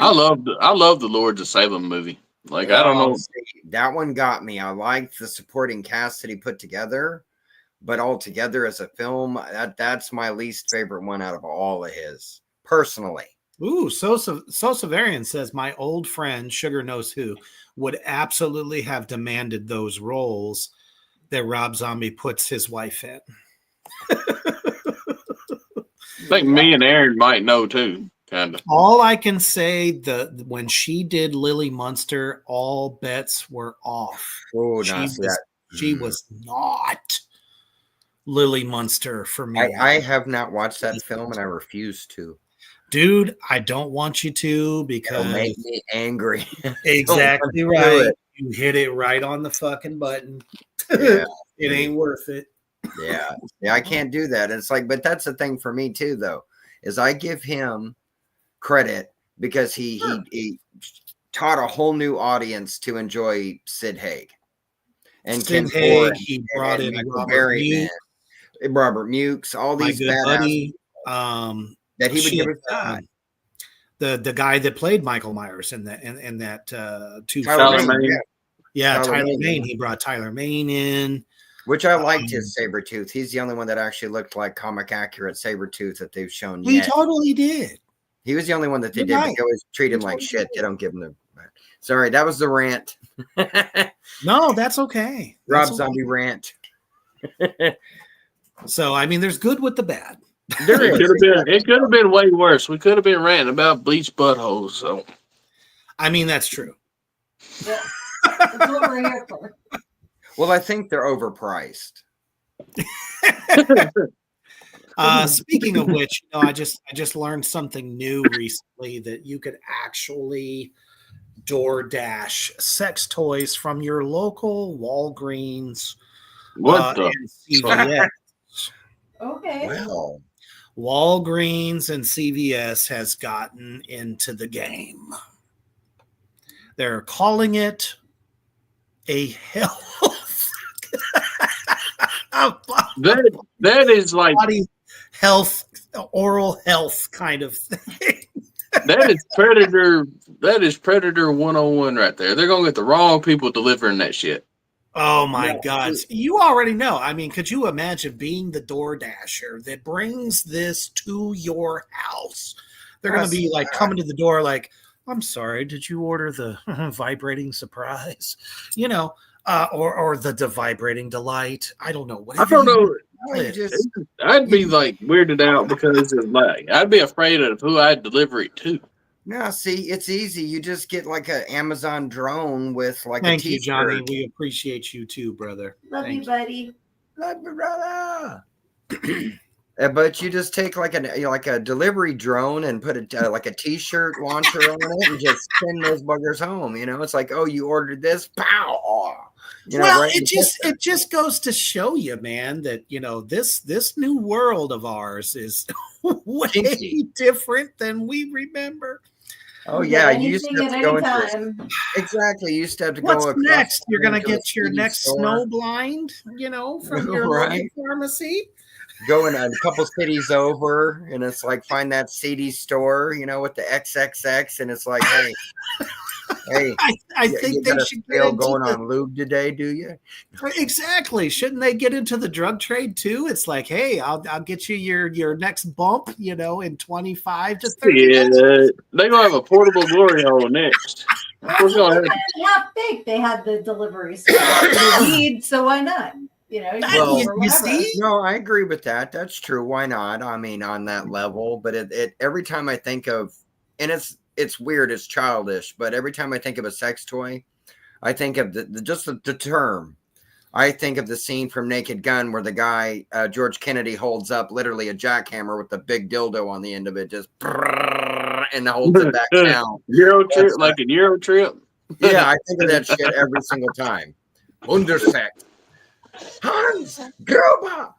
D: I love the Lords of Salem movie. Like, I don't know.
C: That one got me. I liked the supporting cast that he put together. But altogether as a film, that's my least favorite one out of all of his, personally.
A: Ooh, Sosavarian says, my old friend, Sugar Knows Who, would absolutely have demanded those roles that Rob Zombie puts his wife in.
D: I think me and Aaron might know too, kind of.
A: All I can say, when she did Lily Munster, all bets were off.
C: Oh,
A: she was not Lily Munster for me.
C: I have not watched that film and I refuse to.
A: Dude, I don't want you to because
C: it'll make me angry.
A: Exactly right. You hit it right on the fucking button. Yeah. It ain't worth it.
C: Yeah, I can't do that. It's like, but that's the thing for me too, though, is I give him credit because he taught a whole new audience to enjoy Sid Haig. And Ken Ford,
A: he brought in
C: Robert Mukes, all these bad buddy, that he would give us
A: the guy that played Michael Myers in that two
D: Tyler Mane.
A: Tyler Mane. He brought Tyler Mane in.
C: Which I liked his Sabretooth. He's the only one that actually looked like comic accurate Sabretooth that they've shown
A: yet. He totally did.
C: He was the only one that they did. Right. They always treat him like shit. They don't give him the... Sorry, that was the rant.
A: No, that's okay.
C: Rob Zombie rant.
A: So, I mean, there's good with the bad.
D: It could have been way worse. We could have been ranting about bleach buttholes. So,
A: I mean, that's true.
B: Yeah, that's what we're here for.
C: Well, I think they're overpriced.
A: Speaking of which, I just learned something new recently that you could actually DoorDash sex toys from your local Walgreens.
D: What the?
A: CVS.
B: Okay.
C: Well,
A: Walgreens and CVS has gotten into the game. They're calling it a health.
D: that is like
A: body health, oral health kind of thing.
D: That is Predator 101 right there. They're gonna get the wrong people delivering that shit.
A: Oh my God. You already know. I mean, could you imagine being the DoorDasher that brings this to your house? They're going to be like coming to the door like, I'm sorry, did you order the vibrating surprise? or the vibrating delight. I don't know.
D: I don't know.
C: Just,
D: I'd be like weirded out because of like I'd be afraid of who I'd deliver it to.
C: no, see, it's easy. You just get like an Amazon drone with like
A: Thank
C: a
A: you, Johnny.
C: t-shirt.
A: We appreciate you too, brother.
B: Love
A: Thank
B: you, buddy.
C: Love you, brother. But you just take like a delivery drone and put like a t-shirt launcher on it and just send those buggers home. You know, it's like, oh, you ordered this, pow. Oh. You know,
A: well,
C: right
A: it just goes to show you, man, that this new world of ours is way different than we remember.
C: Oh yeah, you used to have to go into exactly. You used to have to
A: What's
C: go.
A: next? You're gonna get your
C: CD
A: next
C: store.
A: snow blind, from your local pharmacy.
C: Go in a couple cities over, and it's like find that CD store, with the XXX, and it's like, hey. Hey,
A: I think they should get into
C: going on lube today, do you?
A: Exactly. Shouldn't they get into the drug trade too? It's like, hey, I'll get you your next bump, in 25 to 30 minutes.
D: They're gonna have a portable glory hole next.
B: Half baked. They had the delivery weed, so why not?
C: You see? No, I agree with that. That's true. Why not? I mean, on that level, but it every time I think of, and it's weird, it's childish, but every time I think of a sex toy, I think of the term. I think of the scene from Naked Gun where the guy, George Kennedy, holds up literally a jackhammer with a big dildo on the end of it, just and holds it back down.
D: Euro trip, like an Euro trip.
C: Yeah, I think of that shit every single time. Undersex. Hans Gruber,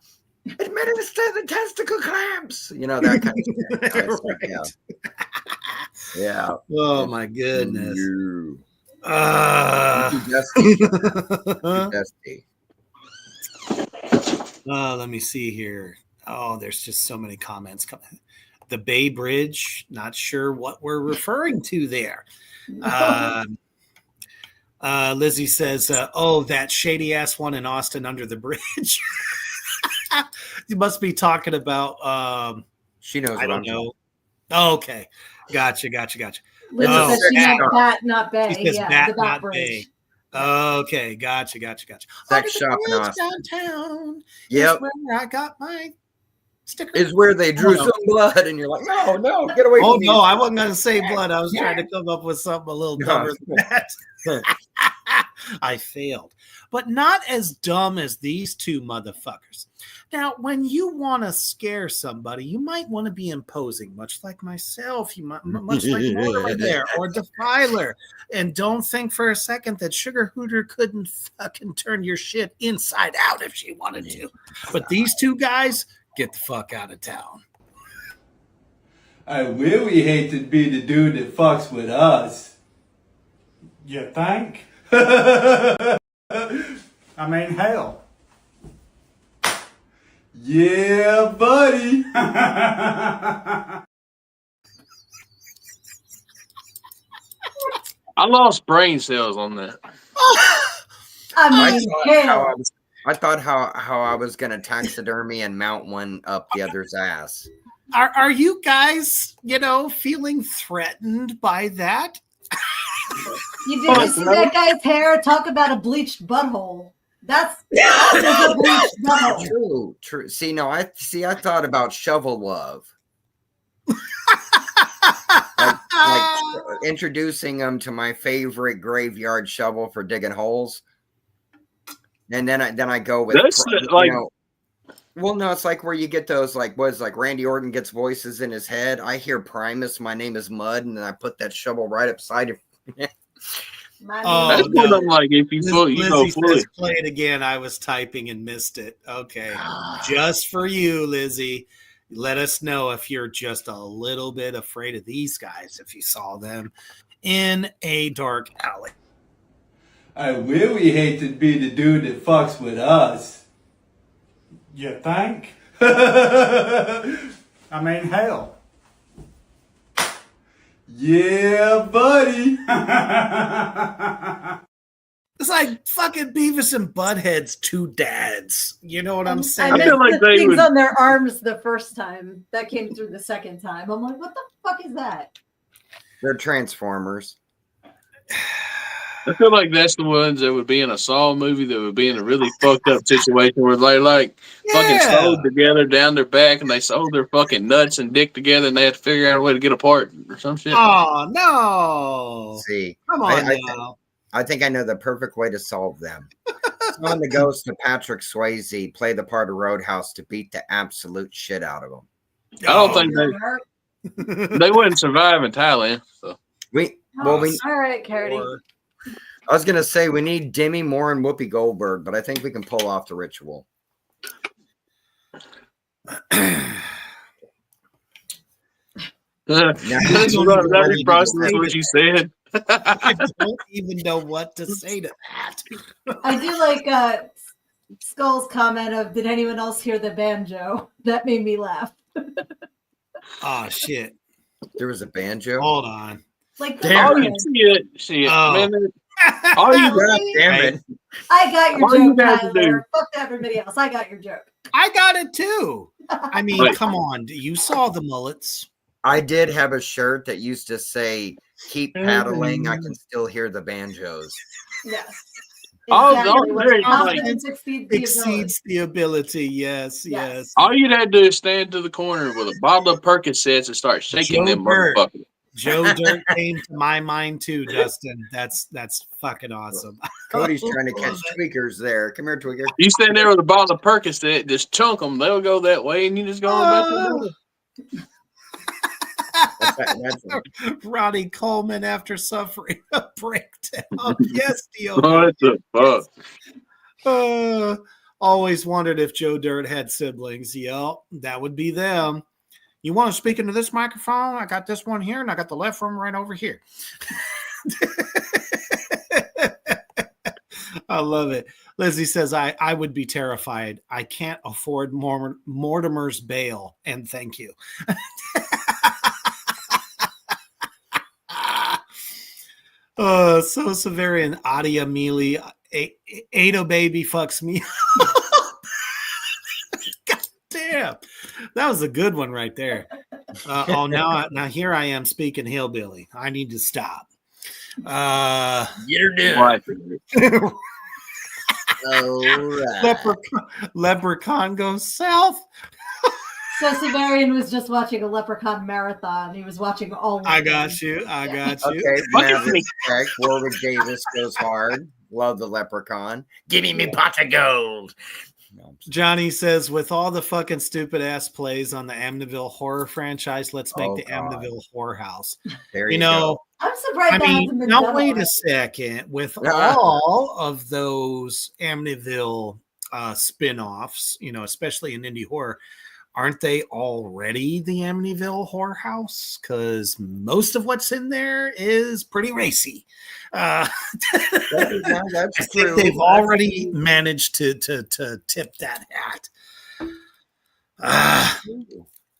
C: administer the testicle clamps. That kind of shit. Yeah.
A: Oh my goodness. Let me see here. Oh, there's just so many comments coming. The Bay Bridge, not sure what we're referring to there. Lizzie says, that shady ass one in Austin under the bridge. You must be talking about
C: she knows
A: I
C: what
A: don't
C: I'm
A: know. Oh, okay. Gotcha.
B: Lizzie says she meant bat, not bay.
A: She says
B: yeah,
A: bat,
B: the bat
A: not
B: bridge.
A: bay. Okay, gotcha.
C: Sex shop in Austin.
A: Downtown.
C: Yep.
A: Where I got my sticker.
C: Is where they drew some blood, and you're like, no, get away from me.
A: Oh no, I wasn't gonna say blood. I was trying to come up with something a little dumber than that. I failed. But not as dumb as these two motherfuckers. Now, when you want to scare somebody, you might want to be imposing, much like myself, much like Motorway there, or Defiler. And don't think for a second that Sugar Hooter couldn't fucking turn your shit inside out if she wanted to. But these two guys, get the fuck out of town.
K: I really hate to be the dude that fucks with us. You think? I mean, hell. Yeah, buddy.
D: I lost brain cells on that.
C: I thought how I was gonna taxidermy and mount one up the other's ass.
A: Are you guys, feeling threatened by that?
B: You didn't see that guy's hair? Talk about a bleached butthole. That's a bleached butthole.
C: True. See, I thought about shovel love. like introducing them to my favorite graveyard shovel for digging holes. And then I go with well, no, it's like where you get those like Randy Orton gets voices in his head. I hear Primus, my name is Mud, and then I put that shovel right upside of
D: that's what I'm like. If you go fully.
A: Play it again. I was typing and missed it. Okay, just for you, Lizzie. Let us know if you're just a little bit afraid of these guys if you saw them in a dark alley.
K: I really hate to be the dude that fucks with us. You think? I mean, hell. Yeah, buddy.
A: It's like fucking Beavis and Butthead's two dads. You know what I'm saying?
B: I missed the things on their arms the first time. That came through the second time. I'm like, what the fuck is that?
C: They're Transformers.
D: I feel like that's the ones that would be in a Saw movie that would be in a really fucked up situation where they fucking sewed together down their back and they sewed their fucking nuts and dick together and they had to figure out a way to get apart or some shit.
A: Oh no!
C: See,
A: Come on now.
C: I think I know the perfect way to solve them. Summon the ghost of Patrick Swayze, play the part of Roadhouse to beat the absolute shit out of them.
D: I don't think they wouldn't survive in Thailand. So.
B: All right, Carity.
C: I was gonna say we need Demi Moore and Whoopi Goldberg, but I think we can pull off the ritual.
D: That's what you said.
A: I don't even know what to say to that.
B: I do like Skull's comment of, did anyone else hear the banjo? That made me laugh.
A: Oh, shit.
C: There was a banjo?
A: Hold on.
B: Like,
D: damn it. See it.
A: Oh.
D: Man, all you got,
C: damn it.
B: I got your
D: All you
B: joke,
D: got to
B: Tyler. Fuck everybody else. I got your joke.
A: I got it too. I mean,
D: Wait.
A: come on. You saw the mullets.
C: I did have a shirt that used to say, keep paddling, I can still hear the banjos.
B: Yes.
D: Oh,
B: Exactly.
D: no,
B: When
D: there you
B: confidence
A: Exceeds the ability. Yes, yes.
D: All you'd have to do is stand to the corner with a bottle of Percocets and start shaking them
A: Dirt.
D: motherfuckers.
A: Joe Dirt came to my mind too, Dustin. That's fucking awesome.
C: Cody's trying to catch tweakers there. Come here, tweaker.
D: You stand there with a bottle of Percocet, just chunk them. They'll go that way, and you just go on
A: Ronnie Coleman after suffering a breakdown. Yes, Dio.
D: What the fuck?
A: Always wondered if Joe Dirt had siblings. Yep, that would be them. You want to speak into this microphone? I got this one here, and I got the left one right over here. I love it. Lizzie says, I would be terrified. I can't afford Mortimer's bail, and thank you. So Severian, Adia Mealy, Ada baby fucks me. God damn. That was a good one right there. Now here I am speaking hillbilly. I need to stop.
C: Get her done.
A: Leprechaun goes south.
B: So Severian was just watching a Leprechaun marathon. He was watching all of
A: I
B: them.
A: got you.
C: Okay, respect. Warwick Davis goes hard. Love the Leprechaun. Give me pot of gold.
A: Johnny says, with all the fucking stupid ass plays on the Amityville horror franchise, let's make the Amityville whorehouse.
C: There
A: you know,
B: I'm surprised.
A: now wait a second. With all of those Amityville spin-offs, especially in indie horror, aren't they already the Amityville whorehouse? Because most of what's in there is pretty racy. I think they've already managed to tip that hat.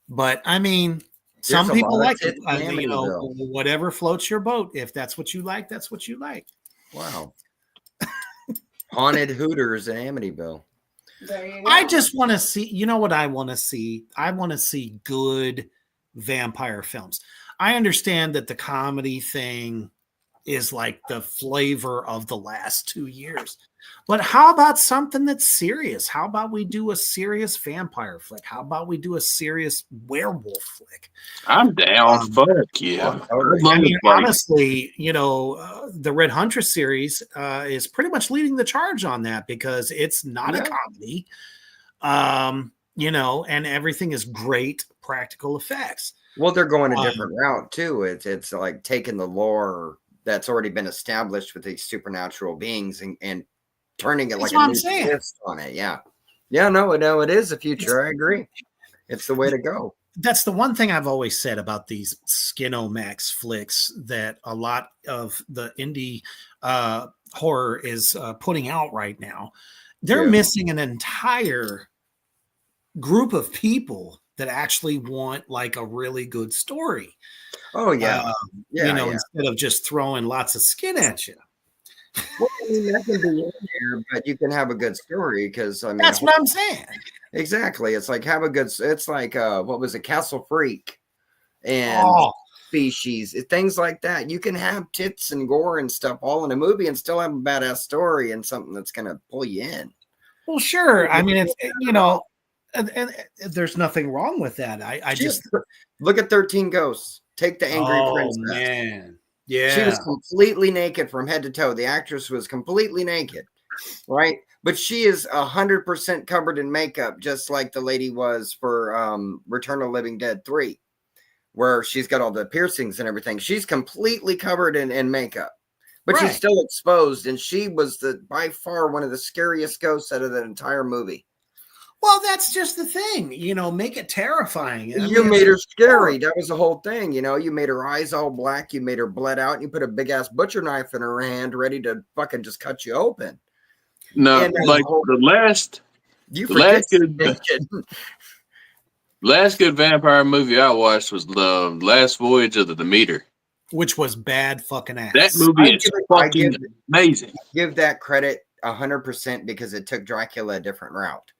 A: But I mean, some people like it. Whatever floats your boat. If that's what you like, that's what you like.
C: Wow. Haunted Hooters in Amityville.
A: I just want to see, you know what I want to see? I want to see good vampire films. I understand that the comedy thing is like the flavor of the last 2 years. But how about something that's serious? How about we do a serious vampire flick? How about we do a serious werewolf flick?
D: I'm down. Fuck yeah.
A: I mean, honestly, the Red Huntress series is pretty much leading the charge on that because it's not a comedy, and everything is great practical effects.
C: Well, they're going a different route too. It's like taking the lore that's already been established with these supernatural beings and turning it like a new twist on it. Yeah. No, it is the future. I agree. It's the way to go.
A: That's the one thing I've always said about these Skinomax flicks that a lot of the indie horror is putting out right now. They're missing an entire group of people that actually want like a really good story.
C: Oh yeah.
A: Instead of just throwing lots of skin at you.
C: Well, I mean, that can be in there, but you can have a good story because
A: that's what I'm saying.
C: Exactly. It's like what was it, Castle Freak? And species, things like that. You can have tits and gore and stuff all in a movie and still have a badass story and something that's going to pull you in.
A: Well, sure. I mean, it's, and there's nothing wrong with that. I just
C: look at 13 Ghosts. Take the angry princess.
A: Man. Yeah.
C: She was completely naked from head to toe. The actress was completely naked, right? But she is 100% covered in makeup, just like the lady was for Return of the Living Dead 3, where she's got all the piercings and everything. She's completely covered in makeup, but she's still exposed. And she was by far one of the scariest ghosts out of the entire movie.
A: Well, that's just the thing, make it terrifying.
C: You made her scary. That was the whole thing. You made her eyes all black. You made her bled out. And you put a big ass butcher knife in her hand, ready to fucking just cut you open.
D: No, like the last good vampire movie I watched was the Last Voyage of the Demeter,
A: which was bad fucking ass.
D: That movie is fucking amazing.
C: Give that credit 100% because it took Dracula a different route.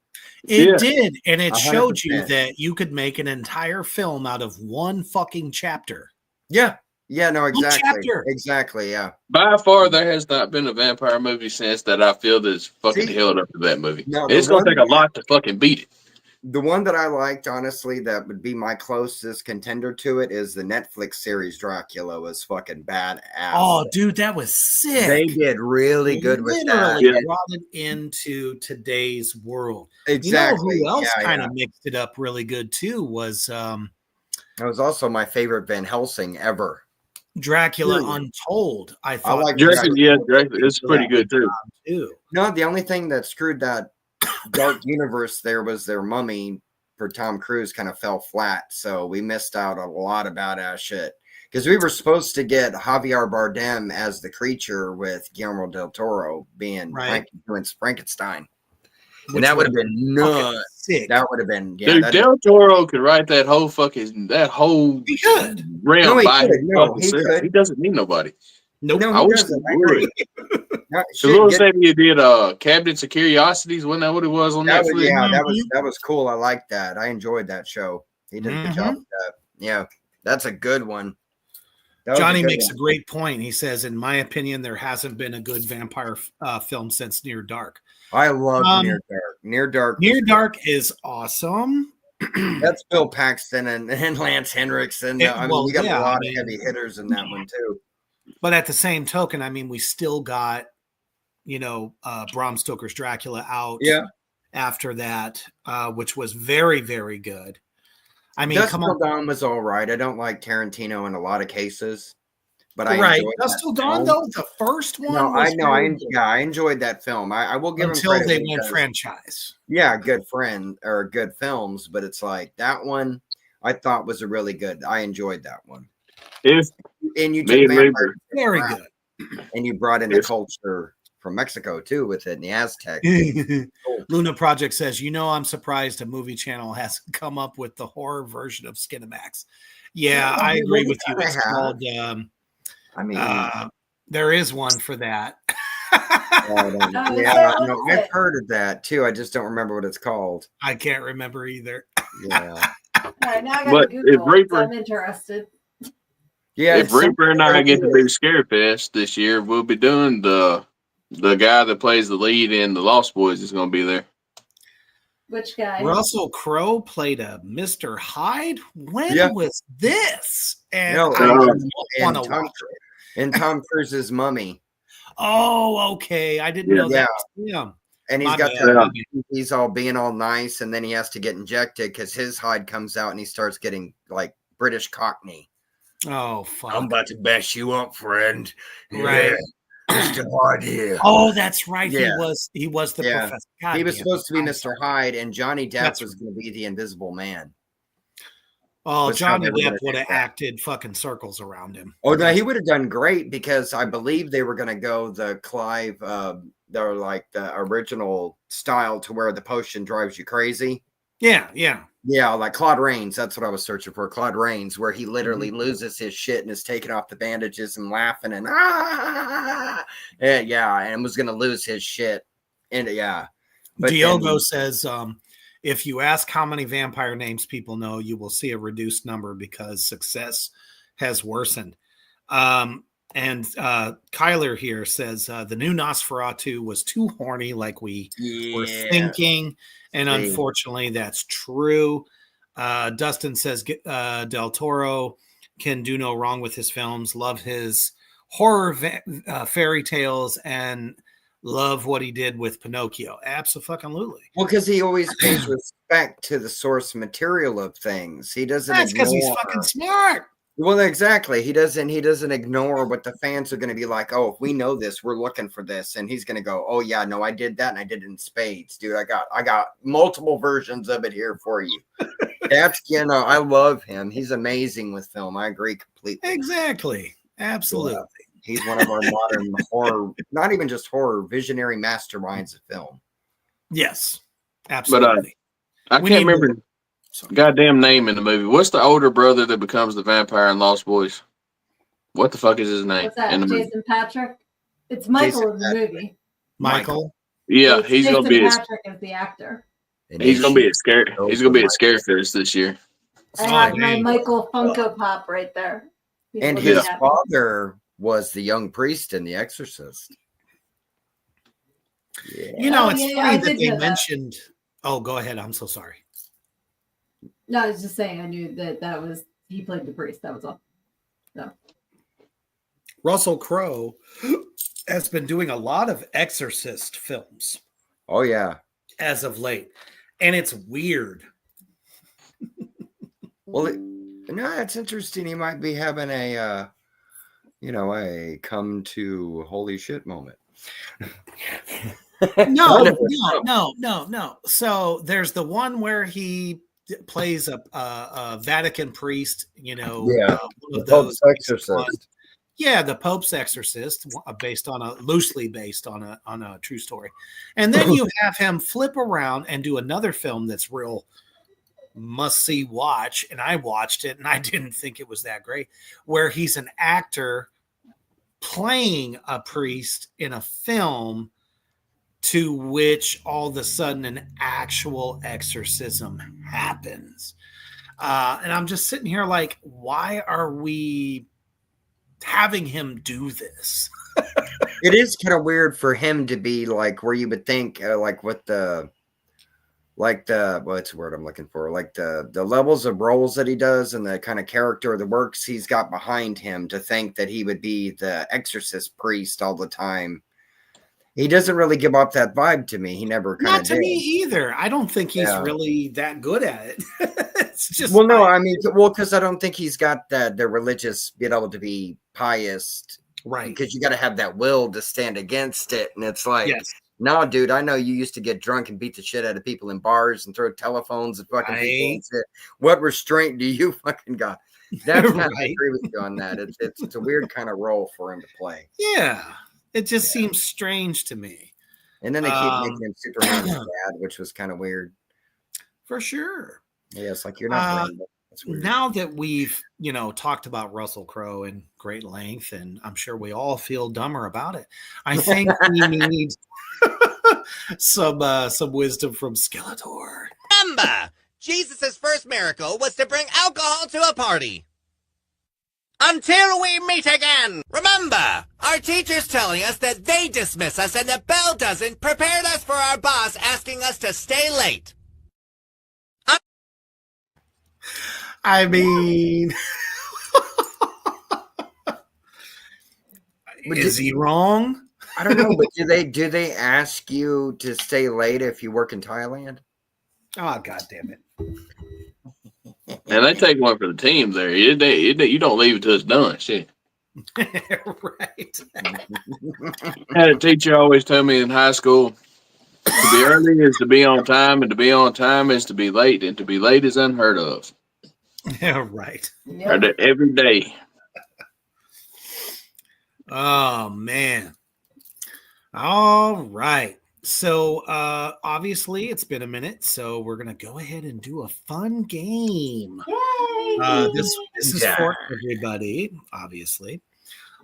A: It did, and it
C: 100%.
A: showed you that you could make an entire film out of one fucking chapter.
C: Yeah. Yeah, no, exactly. Exactly, yeah.
D: By far, there has not been a vampire movie since that I feel that's fucking held up to that movie. No, it's going to take a lot to fucking beat it.
C: The one that I liked, honestly, that would be my closest contender to it is the Netflix series Dracula was fucking badass.
A: Oh, dude, that was sick.
C: They did really good with that.
A: Literally brought it into today's world.
C: Exactly.
A: Who else kind of mixed it up really good too was
C: it was also my favorite Van Helsing ever.
A: Dracula Untold. I thought
D: like Dracula. It's pretty good too.
C: No, the only thing that screwed that dark universe there was their Mummy for Tom Cruise kind of fell flat, so we missed out on a lot of badass shit because we were supposed to get Javier Bardem as the creature with Guillermo del Toro being Frankenstein, and that would have been nuts. Sick. That would have been
D: dude. Del Toro could write that whole
A: he could.
D: realm by himself. He doesn't need nobody.
A: Nope.
D: I wish he would. So little said you did Cabinets of Curiosities. Wasn't that what it was on Netflix?
C: That was cool. I liked that. I enjoyed that show. He did a good job with that. Yeah, that's a good one.
A: Johnny makes a great point. He says, in my opinion, there hasn't been a good vampire film since Near Dark.
C: I love Near Dark.
A: Near Dark is awesome.
C: That's Bill Paxton and Lance Henriksen. We got a lot of heavy hitters in that one too.
A: But at the same token, I mean, we still got, Bram Stoker's Dracula out after that, which was very, very good. I mean,
C: Dust Till Dawn was all right. I don't like Tarantino in a lot of cases, but I enjoyed
A: Dust Till Dawn, though, the first one.
C: No, I know. I enjoyed that film. I will give
A: until
C: him credit
A: they went franchise.
C: Yeah, good films, but it's like that one I thought was a really good. I enjoyed that one. And you took
A: very good,
C: and you brought in the culture from Mexico too with it and the Aztec.
A: Cool. Luna Project says, I'm surprised a movie channel has come up with the horror version of Skinamax. Yeah, I agree with you. It's called. There is one for that.
C: I've heard of that too. I just don't remember what it's called.
A: I can't remember either.
C: Yeah.
B: All right, now I got to Google. I'm interested.
C: Yeah,
D: if Reaper and I get to do Scare Fest this year, we'll be doing the guy that plays the lead in The Lost Boys is going to be there.
B: Which guy?
A: Russell Crowe played a Mr. Hyde. When was this? And
C: Tom Cruise's Mummy.
A: Oh, okay. I didn't know that was him.
C: And he's all being all nice, and then he has to get injected because his hide comes out and he starts getting like British Cockney.
A: Oh, fuck.
H: I'm about to bash you up, friend.
A: Right.
H: Mr. Hyde here.
A: Oh, that's right. He was the professor. God,
C: he was supposed to be Mr. Hyde, and Johnny Depp was going to be the Invisible Man.
A: Oh, Johnny Depp would have acted fucking circles around him.
C: Oh, no, he would have done great because I believe they were going to go the Clive, they're like the original style to where the potion drives you crazy.
A: Yeah.
C: Yeah, like Claude Rains. That's what I was searching for. Claude Rains, where he literally loses his shit and is taking off the bandages and laughing and and was going to lose his shit. And
A: But Diogo says, if you ask how many vampire names people know, you will see a reduced number because success has worsened. And Kyler here says the new Nosferatu was too horny, like we were thinking, and unfortunately, that's true. Dustin says Del Toro can do no wrong with his films. Love his horror fairy tales and love what he did with Pinocchio. Absolutely.
C: Well, because he always pays respect to the source material of things. He doesn't.
A: That's because he's fucking smart.
C: Well, exactly. He doesn't ignore what the fans are going to be like. Oh, if we know this, we're looking for this, and he's going to go, "Oh yeah, no, I did that, and I did it in spades, dude. I got multiple versions of it here for you." That's I love him. He's amazing with film. I agree completely.
A: Exactly. Absolutely.
C: Yeah. He's one of our modern horror, not even just horror, visionary masterminds of film.
A: Yes, absolutely.
D: But I can't remember goddamn name in the movie. What's the older brother that becomes the vampire in Lost Boys? What the fuck is his name?
B: What's that?
D: In the
B: Jason
D: movie?
B: Patrick? It's Michael in the movie.
A: Michael?
D: Yeah,
B: It's
D: he's
B: Jason
D: gonna be
B: Patrick as the actor.
D: He's gonna be a scare. He's gonna be a Scarefist this year.
B: I have my Michael Funko Pop right there.
C: And his father was the young priest in The Exorcist.
A: Yeah. You know, it's funny that they mentioned. Oh, go ahead. I'm so sorry.
B: No, I was just saying I knew that was he played the priest. That was all. No.
A: Russell Crowe has been doing a lot of Exorcist films.
C: Oh yeah.
A: As of late. And it's weird.
C: Well, it's interesting. He might be having a come to holy shit moment.
A: No. So there's the one where he plays a Vatican priest,
C: the
A: Pope's
C: exorcist.
A: Yeah, the Pope's exorcist, loosely based on a true story. And then you have him flip around and do another film that's real must-see watch, and I watched it and I didn't think it was that great, where he's an actor playing a priest in a film to which all of a sudden an actual exorcism happens. And I'm just sitting here like, why are we having him do this?
C: It is kind of weird for him to be like where you would think what's the word I'm looking for, like the levels of roles that he does and the kind of character, the works he's got behind him, to think that he would be the exorcist priest all the time. He doesn't really give off that vibe to me. He never kind of
A: Not to me either. I don't think he's really that good at it. It's just
C: because I don't think he's got the religious, being able to be pious,
A: right?
C: Because you got to have that will to stand against it, and it's like, no, dude, I know you used to get drunk and beat the shit out of people in bars and throw telephones at fucking people and shit. What restraint do you fucking got? That's kind of agree with you on that. It's a weird kind of role for him to play.
A: Yeah. It just seems strange to me.
C: And then they keep making him Superman's dad, which was kind of weird.
A: For sure.
C: Yeah, it's like you're not
A: now that we've, talked about Russell Crowe in great length, and I'm sure we all feel dumber about it, I think we need some wisdom from Skeletor.
L: Remember, Jesus' first miracle was to bring alcohol to a party. Until we meet again! Remember, our teacher's telling us that they dismiss us and the bell doesn't, prepared us for our boss asking us to stay late.
A: I mean, is he wrong?
C: I don't know, but do they ask you to stay late if you work in Thailand?
A: Oh, God damn it.
D: And they take one for the team there. You don't leave until it's done. Shit.
A: Right.
D: I had a teacher always tell me in high school, to be early is to be on time, and to be on time is to be late, and to be late is unheard of.
A: Yeah, right.
D: Every day.
A: Oh, man. All right. So, obviously, it's been a minute, so we're going to go ahead and do a fun game.
B: Yay!
A: This is for everybody, obviously.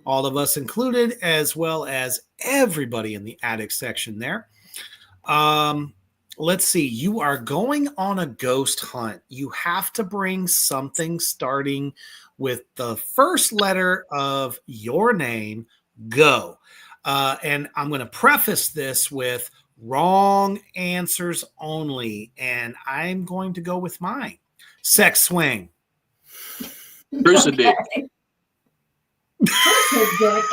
A: All of us included, as well as everybody in the attic section there. let's see. You are going on a ghost hunt. You have to bring something starting with the first letter of your name. Go. And I'm going to preface this with wrong answers only. And I'm going to go with mine. Sex swing.
D: Crucidick.
B: Crucidick.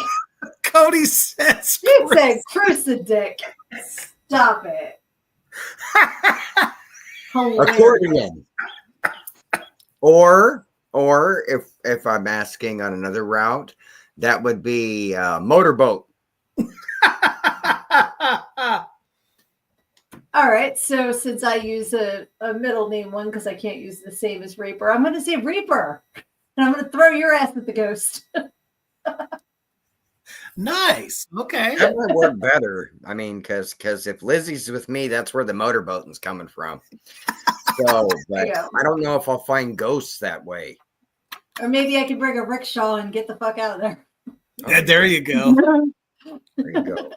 A: Cody says
B: You said crucidick. Stop it.
C: Accordion. Or if I'm asking on another route, that would be motorboat.
B: All right. So since I use a middle name one because I can't use the same as Reaper, I'm going to say Reaper. And I'm going to throw your ass at the ghost.
A: Nice. Okay.
C: That would work better. I mean, because if Lizzie's with me, that's where the motorboating's coming from. So, but I don't know if I'll find ghosts that way.
B: Or maybe I could bring a rickshaw and get the fuck out of there.
A: Yeah, there you go.
C: There you go.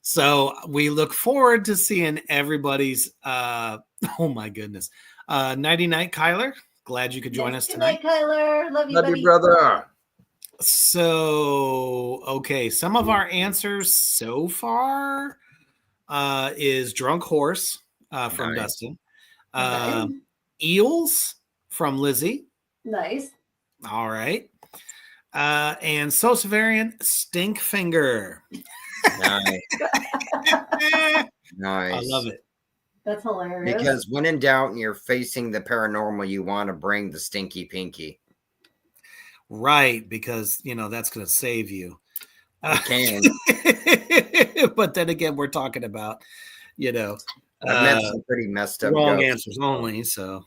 A: So we look forward to seeing everybody's oh my goodness. Nighty night, Kyler. Glad you could join us tonight.
B: Good night, Kyler. Love you,
C: Love
B: buddy.
C: you, brother.
A: So okay, some of our answers so far is drunk horse from
C: Nice.
A: Dustin.
B: Nice.
A: Eels from Lizzie.
B: Nice.
A: All right. And Sosavarian stink finger.
C: Nice. Nice.
A: I love it.
B: That's hilarious.
C: Because when in doubt and you're facing the paranormal, you want to bring the stinky pinky.
A: Right, because that's going to save you.
C: It can.
A: But then again, we're talking about,
C: I've met some pretty messed up
A: wrong
C: ghosts.
A: answers only. So,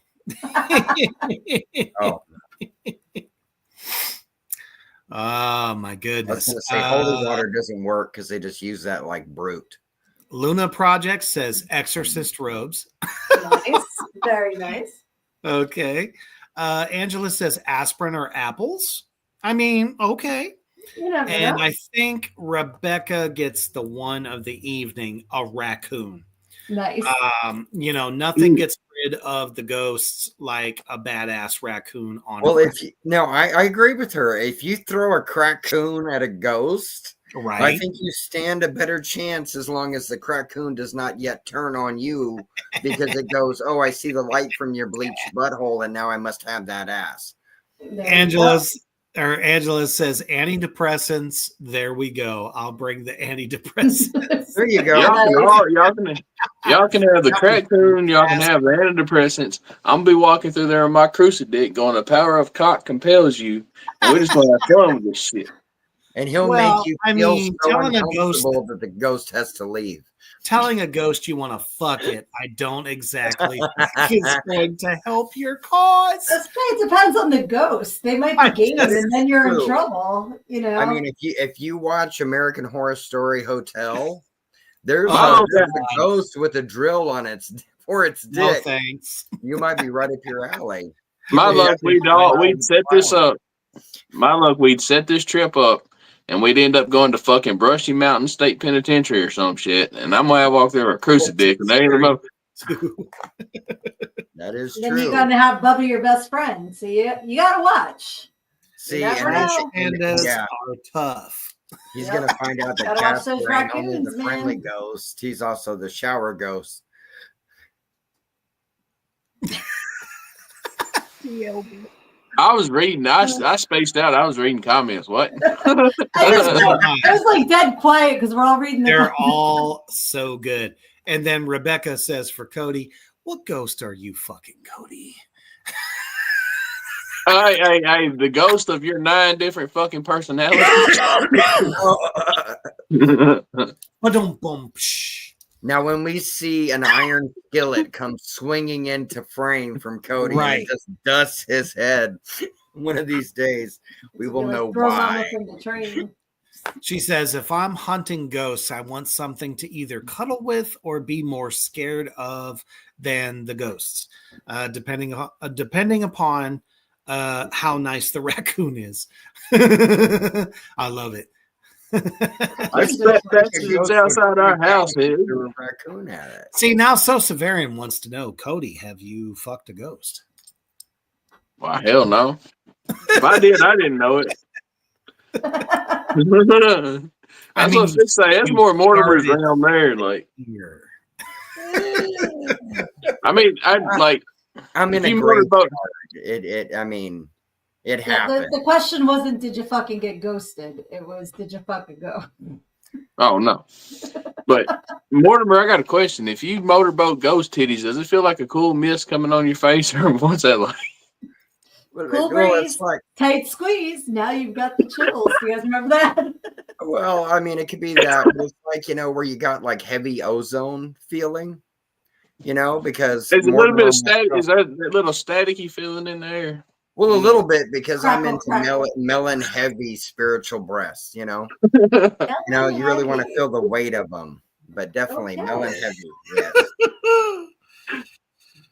C: Oh,
A: oh my
C: I was
A: goodness.
C: going to say holy water doesn't work because they just use that like brute.
A: Luna Project says exorcist robes.
B: Nice. Very nice.
A: Okay. Angela says aspirin or apples. I mean, okay.
B: You never
A: And
B: know.
A: I think Rebecca gets the one of the evening, a raccoon.
B: Nice.
A: Nothing gets rid of the ghosts like a badass raccoon on.
C: Well, I agree with her. If you throw a crackoon at a ghost,
A: right,
C: I think you stand a better chance as long as the crackoon does not yet turn on you because it goes, oh, I see the light from your bleached butthole, and now I must have that ass.
A: Angela says antidepressants. There we go. I'll bring the antidepressants.
C: There you go.
D: Y'all can have the crackoon. Y'all can have the antidepressants. I'm gonna be walking through there on my crucidick, going, "The power of cock compels you." And we're just gonna have fun with this shit.
C: And he'll make you feel so
A: telling a ghost
C: uncomfortable that the ghost has to leave.
A: Telling a ghost you want to fuck it, I don't exactly think is going to help your cause.
B: It depends on the ghost. They might be game, and then you're in trouble.
C: I mean, if you watch American Horror Story Hotel, there's a ghost with a drill on its dick.
A: No thanks.
C: You might be right up your alley.
D: My luck, we'd set this up. My luck, we'd set this trip up. And we'd end up going to fucking Brushy Mountain State Penitentiary or some shit. And I'm going to walk there with a crucifix. And they ain't about.
C: That is
B: then
C: true.
B: you're going to have Bubba, your best friend. So you got to watch.
C: See,
A: pandas are tough.
C: He's going to find out that Casper ain't only the friendly ghost. He's also the shower ghost.
D: I was reading. I spaced out. I was reading comments. What?
B: I was like dead quiet because we're all reading.
A: They're all so good. And then Rebecca says for Cody, "What ghost are you fucking, Cody?"
D: Hey, the ghost of your 9 different fucking personalities.
C: Now, when we see an iron skillet come swinging into frame from Cody and just dust his head, one of these days we will know why.
A: She says, if I'm hunting ghosts, I want something to either cuddle with or be more scared of than the ghosts, depending upon how nice the raccoon is. I love it.
D: I bet that's outside our house.
C: The raccoon at it.
A: See, now Sosavarian wants to know, Cody, have you fucked a ghost?
D: Why, hell no. If I did, I didn't know it. That's what I say. That's more Mortimer's around there. Like, I mean,
C: I'm in a great boat. It happened.
B: The question wasn't, did you fucking get ghosted? It was, did you fucking go?
D: Oh, no. But, Mortimer, I got a question. If you motorboat ghost titties, does it feel like a cool mist coming on your face, or what's that like?
B: Cool breeze, tight squeeze. Now you've got the chills. You guys remember that?
C: Well, I mean, it could be that. It's like, where you got like heavy ozone feeling, because
D: there's a little bit of static. Is that little staticky feeling in there?
C: Well, a little bit, because I'm into melon heavy spiritual breasts, you really want to feel the weight of them, but definitely melon heavy.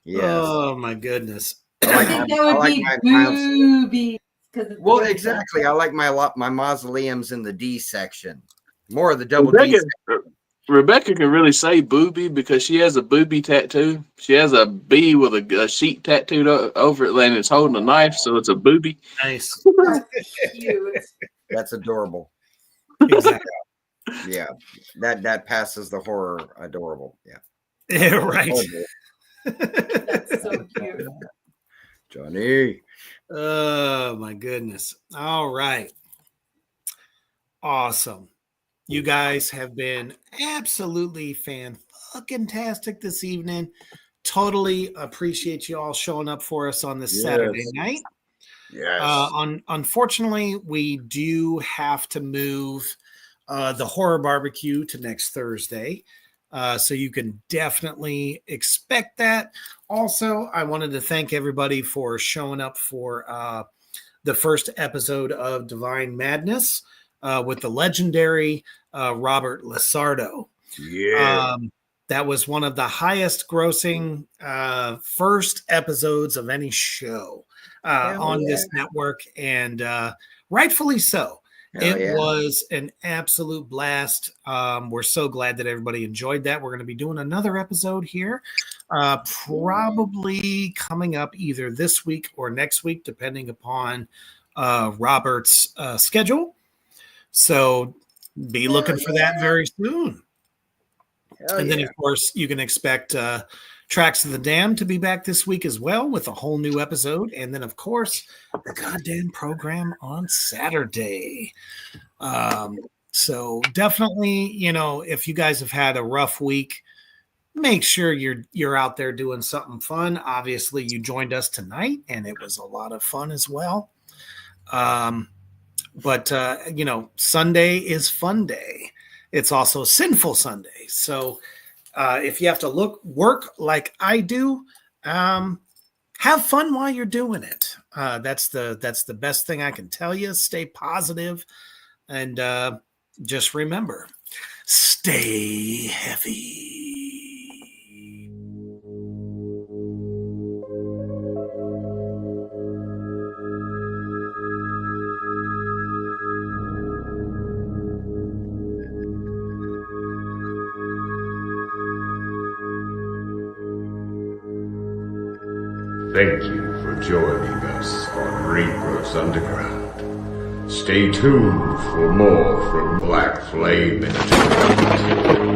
C: Yes.
A: Oh my goodness.
B: I think that would be boobies.
C: Well, exactly. I like my mausoleums in the D section. More of the double D section.
D: Rebecca can really say booby because she has a booby tattoo. She has a bee with a sheet tattooed over it, and it's holding a knife, so it's a booby.
A: Nice.
C: That's adorable.
A: Exactly.
C: Yeah, that passes the horror adorable. Yeah.
A: Yeah, right.
B: That's so cute.
C: Johnny.
A: Oh my goodness. All right. Awesome. You guys have been absolutely fan-fucking-tastic this evening. Totally appreciate you all showing up for us on this Saturday night.
C: Yes.
A: Unfortunately, we do have to move the horror barbecue to next Thursday. So you can definitely expect that. Also, I wanted to thank everybody for showing up for the first episode of Divine Madness with the legendary Robert Lasardo.
H: Yeah.
A: That was one of the highest grossing first episodes of any show on this network, and rightfully so. It was an absolute blast. We're so glad that everybody enjoyed that. We're going to be doing another episode here, probably coming up either this week or next week, depending upon Robert's schedule. So be looking for that very soon. And then, of course, you can expect Tracks of the Damned to be back this week as well with a whole new episode. And then, of course, the goddamn program on Saturday. So definitely, if you guys have had a rough week, make sure you're out there doing something fun. Obviously, you joined us tonight, and it was a lot of fun as well. But Sunday is fun day. It's also Sinful Sunday. So if you have to work like I do, have fun while you're doing it. That's the best thing I can tell you. Stay positive, and just remember, stay heavy.
M: Thank you for joining us on Rebirth Underground. Stay tuned for more from Black Flame Entertainment.